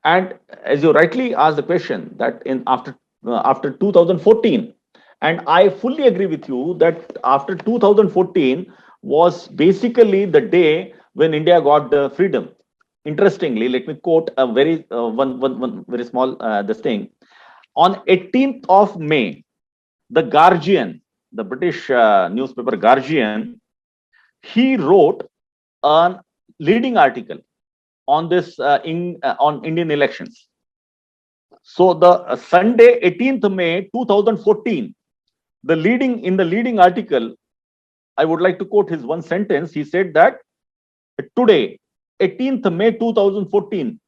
And as you rightly asked the question, that in after 2014, and I fully agree with you that after 2014 was basically the day when India got the freedom. Interestingly, let me quote a very one very small this thing. On 18th of May, the Guardian, the British newspaper Guardian, he wrote a leading article on this on Indian elections. So the Sunday, 18th May 2014, the leading article, I would like to quote his one sentence. He said that today, 18th May 2014,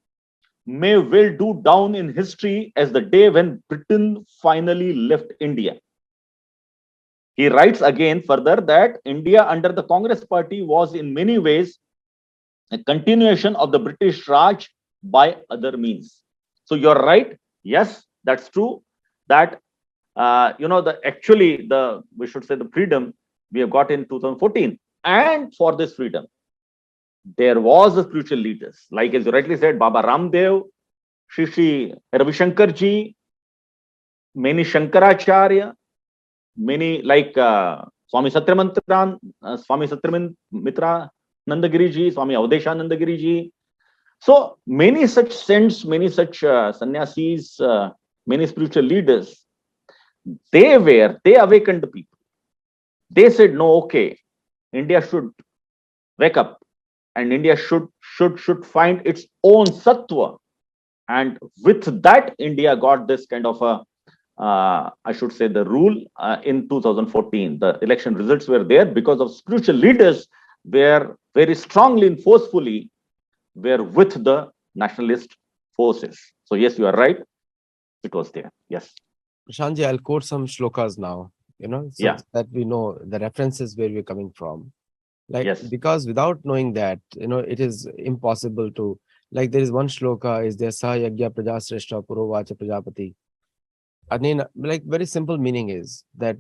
may well do down in history as the day when Britain finally left India. He writes again further that India under the Congress party was in many ways a continuation of the British Raj by other means. So you're right. Yes, that's true. That the actually the we should say the freedom we have got in 2014, and for this freedom there was a spiritual leaders like, as you rightly said, Baba Ramdev, Shri Ravi Shankar ji, many Shankaracharya, many like Swami Satyamitra Nandagiri ji, Swami Avdeshanandagiri ji. So many such saints, many such sannyasis, many spiritual leaders, they awakened the people. They said, no, okay, India should wake up, and India should find its own sattva. And with that, India got this kind of a, I should say, the rule in 2014. The election results were there because of spiritual leaders were very strongly and forcefully were with the nationalist forces. So yes, you are right. It was there. Yes. Prashantji, I'll quote some shlokas now, so Yeah. that we know the references where we're coming from. Like, Yes. because without knowing that, it is impossible to, like, there is one shloka, is there Sa Yagya Praja Sreshta Purovacha Prajapati. I mean, like, very simple meaning is that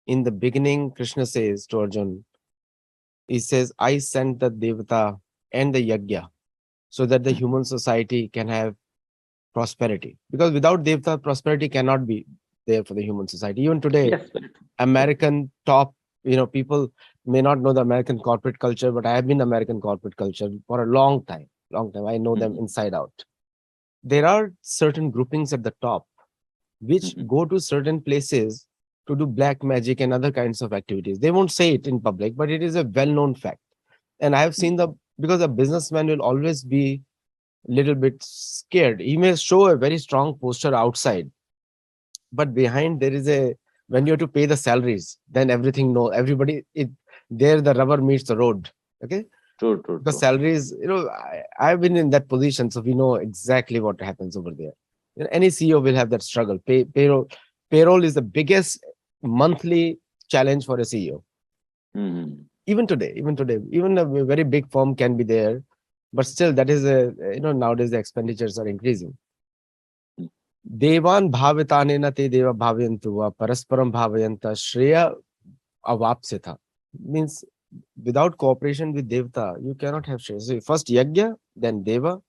in the beginning, Krishna says to Arjun, he says, I sent the Devata and the Yagya so that the human society can have prosperity. Because without Devata, prosperity cannot be there for the human society. Even today, Yes. American top, people may not know the American corporate culture, but I have been American corporate culture for a long time. Long time. I know them Mhm. inside out. There are certain groupings at the top which Mhm. go to certain places to do black magic and other kinds of activities. They won't say it in public, but it is a well-known fact. And I have seen because a businessman will always be a little bit scared. He may show a very strong poster outside, but behind there is when you have to pay the salaries, then everybody, there the rubber meets the road. Okay. True. True. Because True. salaries, I've been in that position, so we know exactly what happens over there. Any CEO will have that struggle. Payroll is the biggest monthly challenge for a CEO. Mhm. Even a very big firm can be there, but still that is nowadays the expenditures are increasing. Devan bhavitanena te deva bhaviyantu va parasparam bhavayanta shreya avapsitha. Means without cooperation with devata, you cannot have shreya. So first yagya, then deva,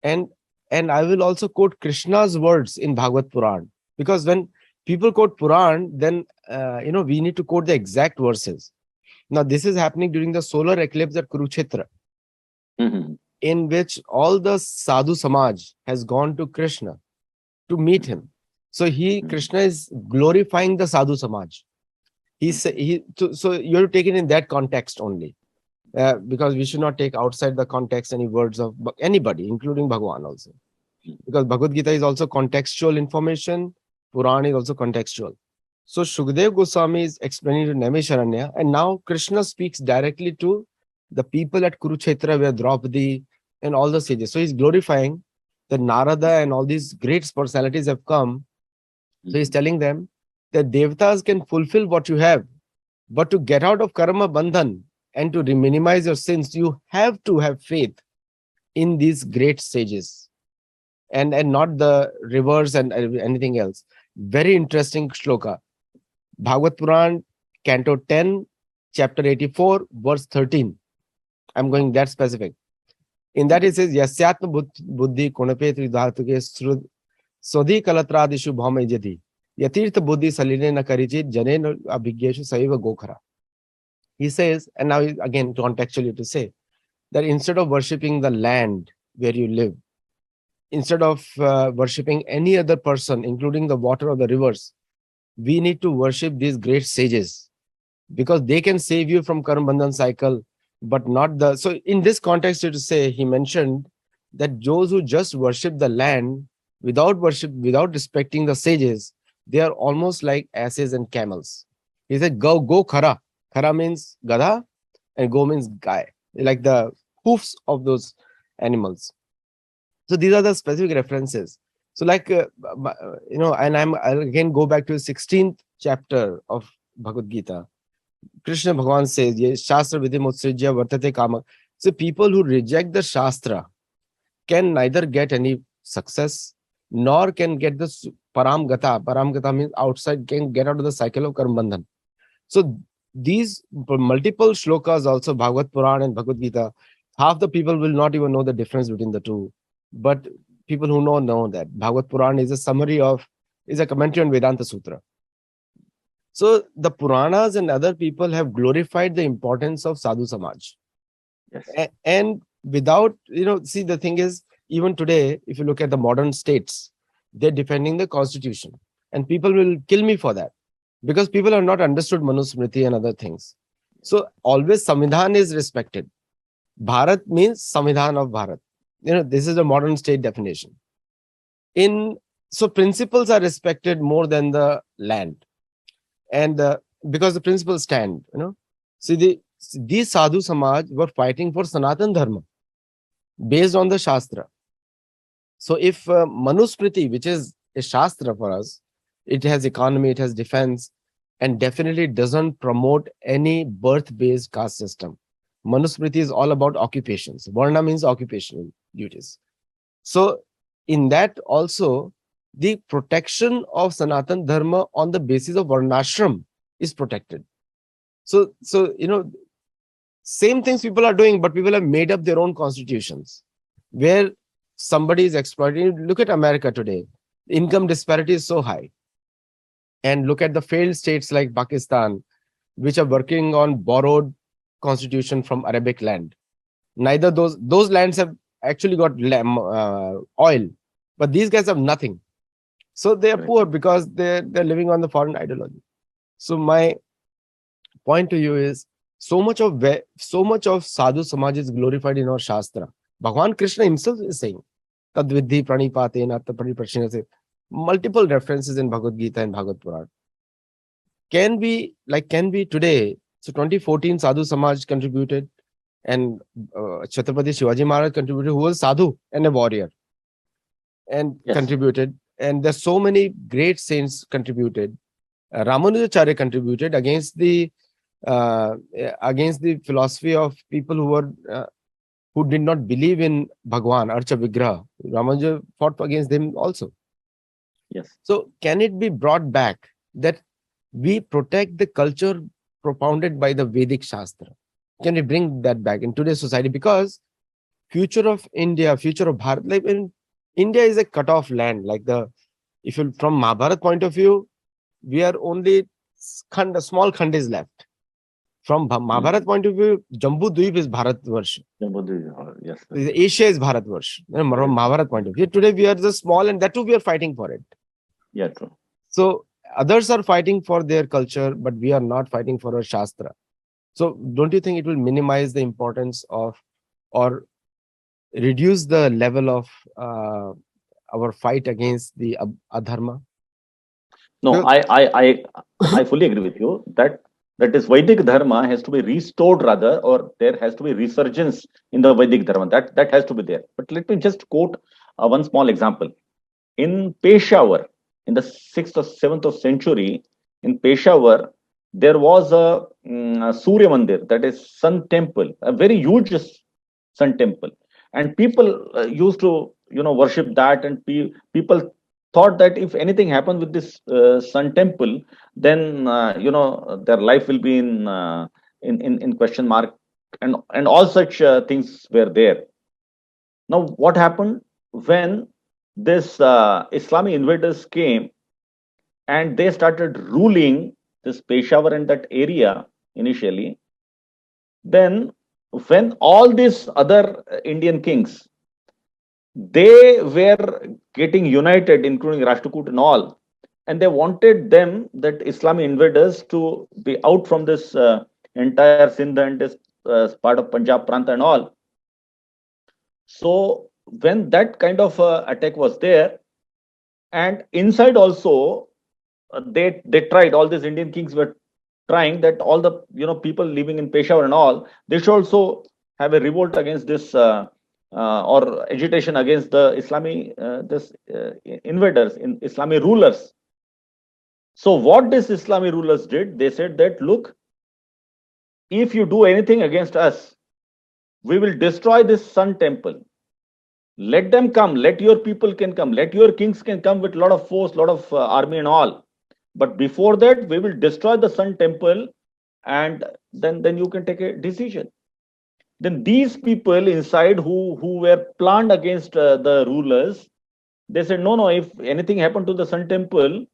and I will also quote Krishna's words in Bhagavad Puran, because when people quote Puran, then we need to quote the exact verses. Now this is happening during the solar eclipse at Kurukshetra, Mhm. in which all the sadhu samaj has gone to Krishna to meet him. So Mhm. Krishna is glorifying the sadhu samaj. So you have to take it in that context only, because we should not take outside the context any words of anybody, including Bhagwan also. Because Bhagavad Gita is also contextual information, Puran is also contextual. So Shukdev Goswami is explaining to Naimisharanya, and now Krishna speaks directly to the people at Kurukshetra where Draupadi and all the sages. So he's glorifying that Narada and all these great personalities have come. So he's Mhm. telling them that Devatas can fulfill what you have, but to get out of karma bandhan and to minimize your sins, you have to have faith in these great sages, and not the rivers and anything else. Very interesting shloka. Bhagavad Puran, Canto 10, chapter 84, verse 13. I'm going that specific. In that it says, Yasyatma buddhi konapetri dhatuke sodhi kalatradishu bhaumai jadi. Yatirtha buddhi saline na karijit jane abhigyeshu saiva gokhara. He says, and now again contextually to say, that instead of worshipping the land where you live, instead of worshipping any other person, including the water or the rivers, we need to worship these great sages, because they can save you from karma bandhan cycle, but not the. So in this context, to say, he mentioned that those who just worship the land without respecting the sages, they are almost like asses and camels. He said, go khara. Khara means gada, and go means guy, like the hoofs of those animals. So these are the specific references. So like, and I'll again go back to the 16th chapter of Bhagavad Gita, Krishna Bhagavan says, "Ye Shastra Vidhi Mutsrijya Vartate Kama." So people who reject the Shastra can neither get any success nor can get the Param Gata. Param Gata means outside, can get out of the cycle of Karma Bandhan. So these multiple shlokas, also Bhagavad Puran and Bhagavad Gita, half the people will not even know the difference between the two. But people who know that Bhagavad Puran is a summary of, is a commentary on Vedanta Sutra. So the Puranas and other people have glorified the importance of Sadhu Samaj. Yes. And without, see, the thing is, even today, if you look at the modern states, they're defending the constitution. And people will kill me for that, because people have not understood Manusmriti and other things. So always Samvidhan is respected. Bharat means Samvidhan of Bharat. This is a modern state definition. So principles are respected more than the land. And because the principles stand, See, these Sadhu Samaj were fighting for Sanatan Dharma based on the Shastra. So if Manusmriti, which is a Shastra for us, it has economy, it has defense, and definitely doesn't promote any birth-based caste system. Manusmriti is all about occupations. Varna means occupational duties. So in that also, the protection of Sanatan Dharma on the basis of Varnashram is protected. So same things people are doing, but people have made up their own constitutions where somebody is exploiting. Look at America today. Income disparity is so high. And look at the failed states like Pakistan, which are working on borrowed constitution from Arabic land. Neither those lands have actually got oil, but these guys have nothing. So they are poor because they're living on the foreign ideology. So my point to you is, so much of Sadhu Samaj is glorified in our Shastra. Bhagwan Krishna himself is saying, Tad Vidhi Pranipatena Prashinase. Multiple references in Bhagavad Gita and Bhagavad Puran. Can we today? So 2014 Sadhu Samaj contributed, and Chhatrapati Shivaji Maharaj contributed, who was Sadhu and a warrior, and contributed. And there's so many great saints contributed. Ramanujacharya contributed against the philosophy of people who did not believe in Bhagwan, Archa Vigraha. Ramanuja fought against them also. Yes. So can it be brought back that we protect the culture propounded by the Vedic Shastra? Can we bring that back in today's society? Because future of India, future of Bharat, like in India is a cut-off land. If you from Mahabharat point of view, we are only a small khand is left. From Mahabharat point of view, Jambu Dweep is Bharatvarsh. Yes. Asia is Bharatvarsh. From Mahabharat point of view, today we are just small, and that too we are fighting for it. Yeah, true. So others are fighting for their culture, but we are not fighting for our Shastra. So don't you think it will minimize the importance of, or reduce the level of our fight against the adharma? No, I fully agree with you that is Vedic Dharma has to be restored, rather, or there has to be resurgence in the Vedic Dharma. That has to be there. But let me just quote one small example. In Peshawar, in the 6th or 7th of century, in Peshawar, there was a Surya Mandir, that is sun temple, a very huge sun temple, and people used to worship that, and people thought that if anything happened with this sun temple, then their life will be in question mark, and all such things were there. Now, what happened when this Islamic invaders came and they started ruling this Peshawar and that area initially? Then, when all these other Indian kings, they were getting united, including Rashtrakoot and all, and they wanted them, that Islamic invaders, to be out from this entire Sindh and this part of Punjab Pranta and all. So when that kind of attack was there, and inside also, they tried, all these Indian kings were trying that all the people living in Peshawar and all, they should also have a revolt against this or agitation against the Islamic invaders, in Islamic rulers. So what these Islamic rulers did, they said that, look, if you do anything against us, we will destroy this sun temple. Let them come. Let your people can come. Let your kings can come with a lot of force, lot of army and all. But before that, we will destroy the sun temple, and then you can take a decision. Then these people inside who were planned against the rulers, they said, no, no. If anything happened to the sun temple,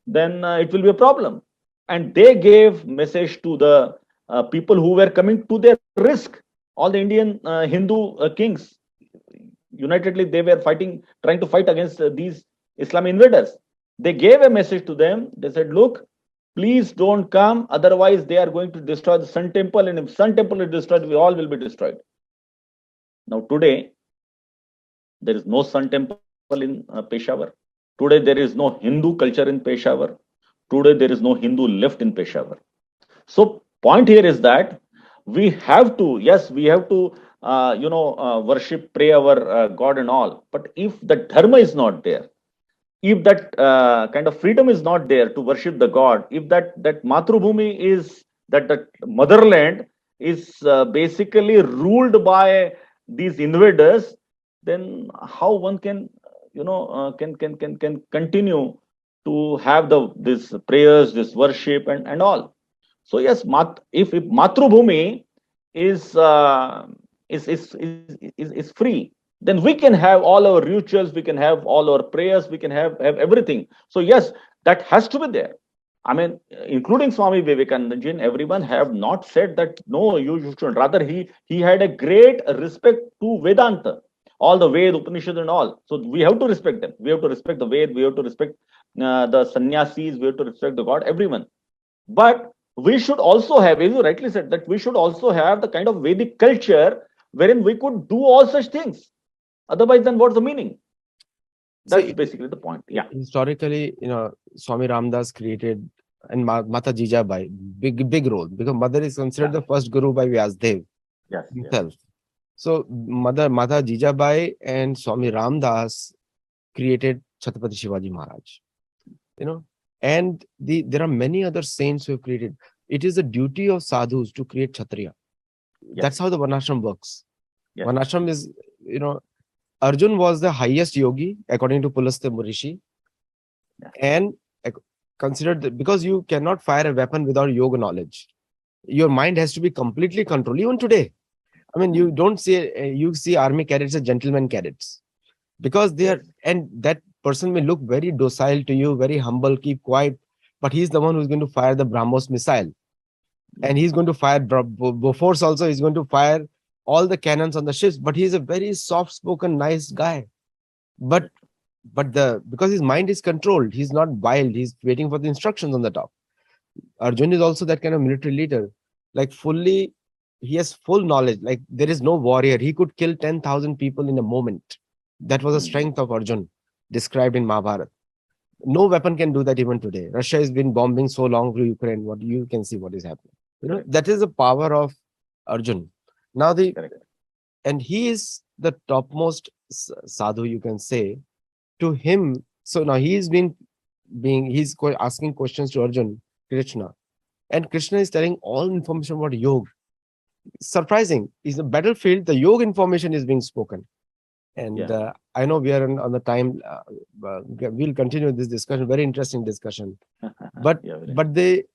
then it will be a problem. And they gave message to the people who were coming to their risk. All the Indian Hindu kings, unitedly they were fighting, trying to fight against these Islamic invaders. They gave a message to them. They said, look, please don't come, otherwise they are going to destroy the sun temple, and if sun temple is destroyed, we all will be destroyed. Now today there is no sun temple in Peshawar. Today there is no Hindu culture in Peshawar. Today there is no Hindu left in Peshawar. So point here is that we have to, yes, we have to, worship, pray our God and all. But if the dharma is not there, if that kind of freedom is not there to worship the God, if that Matrubhumi is, that motherland is basically ruled by these invaders, then how one can, can continue to have the this prayers, this worship and all. So yes, if Matrubhumi is, is free, then we can have all our rituals, we can have all our prayers, we can have everything. So yes, that has to be there. I mean, including Swami Vivekananda, everyone have not said that no, you should. Rather, he had a great respect to Vedanta, all the Ved, Upanishad, and all. So we have to respect them. We have to respect the Ved. We have to respect the sannyasis. We have to respect the God. Everyone. But we should also have, as you rightly said, that we should also have the kind of Vedic culture wherein we could do all such things. Otherwise, then what's the meaning? So That's basically the point. Yeah. historically, Swami Ramdas created, and Mata Jijabai, big role, because mother is considered Yeah. the first guru by Vyasdev Yes. Yes. himself. So Mata Jijabai and Swami Ramdas created Chhatrapati Shivaji Maharaj. And there are many other saints who have created. It is the duty of sadhus to create Kshatriya. Yes. That's how the Varnashram works. Yes. Varnashram is, Arjun was the highest yogi according to Pulastya Rishi, Yeah. and considered because you cannot fire a weapon without yoga knowledge. Your mind has to be completely controlled. Even today, I mean, you don't see you see army cadets as gentlemen cadets, because they are, Yes. and that person may look very docile to you, very humble, keep quiet, but he's the one who's going to fire the BrahMos missile, and he's going to fire Bofors also. He's going to fire all the cannons on the ships, but he's a very soft-spoken, nice guy. But because his mind is controlled, he's not wild. He's waiting for the instructions on the top. Arjun is also that kind of military leader, like fully. He has full knowledge. Like there is no warrior. He could kill 10,000 people in a moment. That was the strength of Arjun, described in Mahabharata. No weapon can do that even today. Russia has been bombing so long through Ukraine. What you can see what is happening. Correct. That is the power of Arjun. Now Correct. and he is the topmost sadhu, you can say. To him, so now he's asking questions to Arjun, Krishna, and Krishna is telling all information about yoga. Surprising, is the battlefield, the yoga information is being spoken. And Yeah. I know we are on the time. We'll continue this discussion. Very interesting discussion. But Yeah. but the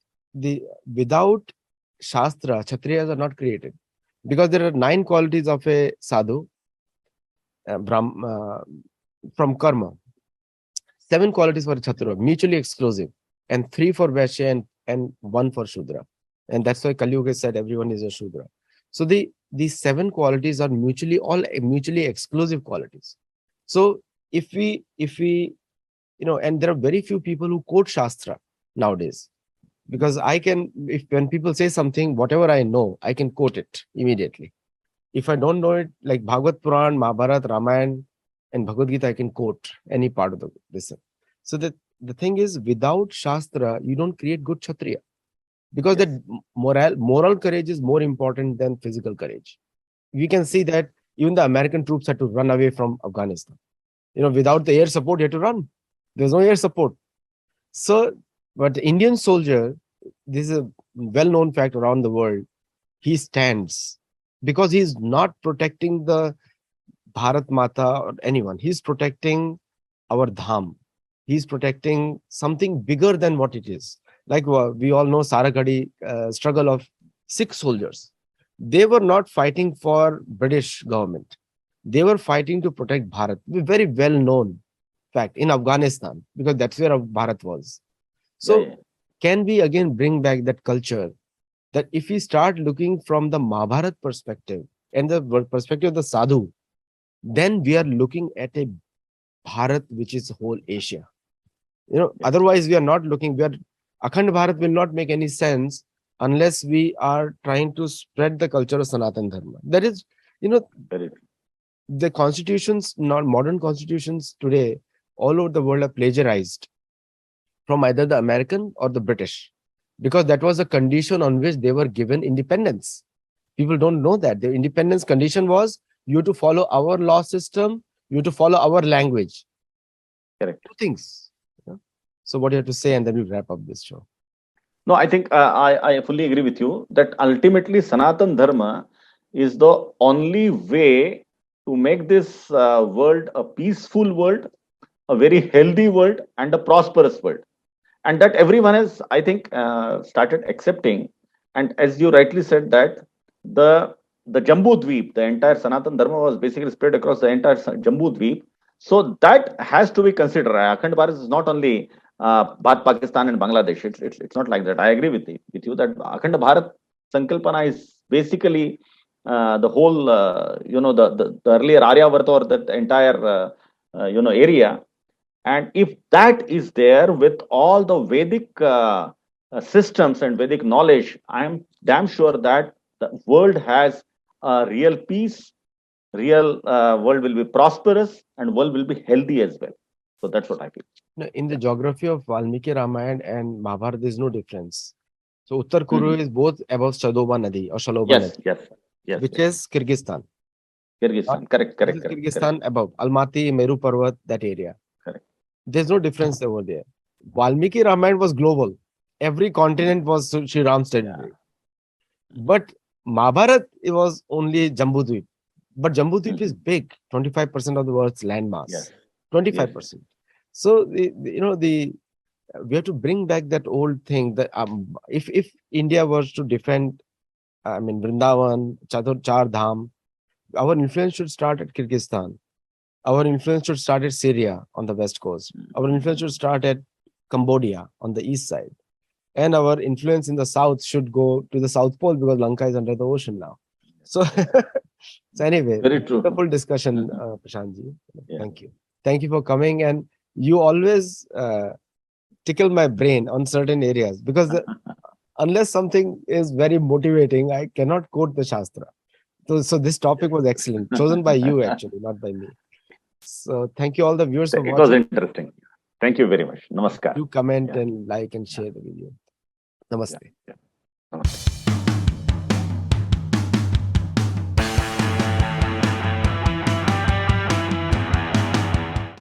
without Shastra, Kshatriyas are not created, because there are 9 qualities of a sadhu, from karma. 7 qualities for Kshatriya, mutually exclusive, and 3 for Vaishya, and 1 for Shudra. And that's why Kali Yuga said everyone is a Shudra. So these 7 qualities are mutually exclusive qualities. So if we and there are very few people who quote Shastra nowadays, because if when people say something, whatever I know, I can quote it immediately. If I don't know it, like Bhagavad Puran, Mahabharata, Ramayana, and Bhagavad Gita, I can quote any part of this. So the thing is, without Shastra, you don't create good Kshatriya, because Yes. that moral courage is more important than physical courage. We can see that even the American troops had to run away from Afghanistan. Without the air support, you had to run. There's no air support. So But the Indian soldier, this is a well-known fact around the world, he stands because he's not protecting the Bharat Mata or anyone. He's protecting our Dham. He's protecting something bigger than what it is. Like we all know Saragadi struggle of Sikh soldiers. They were not fighting for British government. They were fighting to protect Bharat. Very well known fact in Afghanistan because that's where Bharat was. Yeah, So yeah. can we again bring back that culture that if we start looking from the Mahabharat perspective and the perspective of the sadhu, then we are looking at a Bharat which is whole Asia. Yes. Otherwise we are not looking. Akhand Bharat will not make any sense unless we are trying to spread the culture of Sanatan Dharma. That is, you know, Very true. the constitutions, not modern constitutions today, all over the world are plagiarized from either the American or the British, because that was a condition on which they were given independence. People don't know that the independence condition was you to follow our law system, you to follow our language. Correct. Two things. So, what do you have to say, and then we wrap up this show. No, I think I fully agree with you that ultimately Sanatan Dharma is the only way to make this world a peaceful world, a very healthy world, and a prosperous world. And that everyone has, I think, started accepting. And as you rightly said, that the the Jambu Dweep, the entire Sanatan Dharma was basically spread across the entire Jambu Dweep. So that has to be considered. Akhand Bharat is not only Bharat, Pakistan, and Bangladesh. It's not like that. I agree with you that Akhand Bharat Sankalpana is basically the whole, the earlier Aryavarta or that entire, area. And if that is there with all the Vedic systems and Vedic knowledge, I am damn sure that the world has real peace, real world will be prosperous, and world will be healthy as well. So that's what I feel. In the geography of Valmiki Ramayana and Mahabharata, there is no difference. So, Uttar Kuru Mhm. is both above Shadoba Nadi or Shaloba Yes, Nadi, yes, yes, which yes. is Kyrgyzstan. Kyrgyzstan. Correct, This correct, is correct, correct, Kyrgyzstan above Almaty, Meru Parvat, that area. correct. There's no difference over there. Valmiki Ramayana was global. Every continent was Sri Ram's Yeah. territory. But Mahabharat, it was only Jambudvip. But Jambudvip is Mhm. big, 25% of the world's Yes, landmass. yes, 25%. So, we have to bring back that old thing that if India was to defend, Vrindavan, Char Dham, our influence should start at Kyrgyzstan. Our influence should start at Syria on the west coast. Our influence should start at Cambodia on the east side. And our influence in the south should go to the South Pole because Lanka is under the ocean now. So, so anyway, very true. wonderful discussion, Mhm. Prashantji. Yeah. Thank you. Thank you for coming. And you always tickle my brain on certain areas because unless something is very motivating, I cannot quote the Shastra. So this topic was excellent, chosen by you actually, not by me. So thank you all the viewers for It was watching. interesting. Thank you very much. Namaskar. Do comment Yeah, and like and yeah, share the video. yeah, Namaste. yeah. Namaste.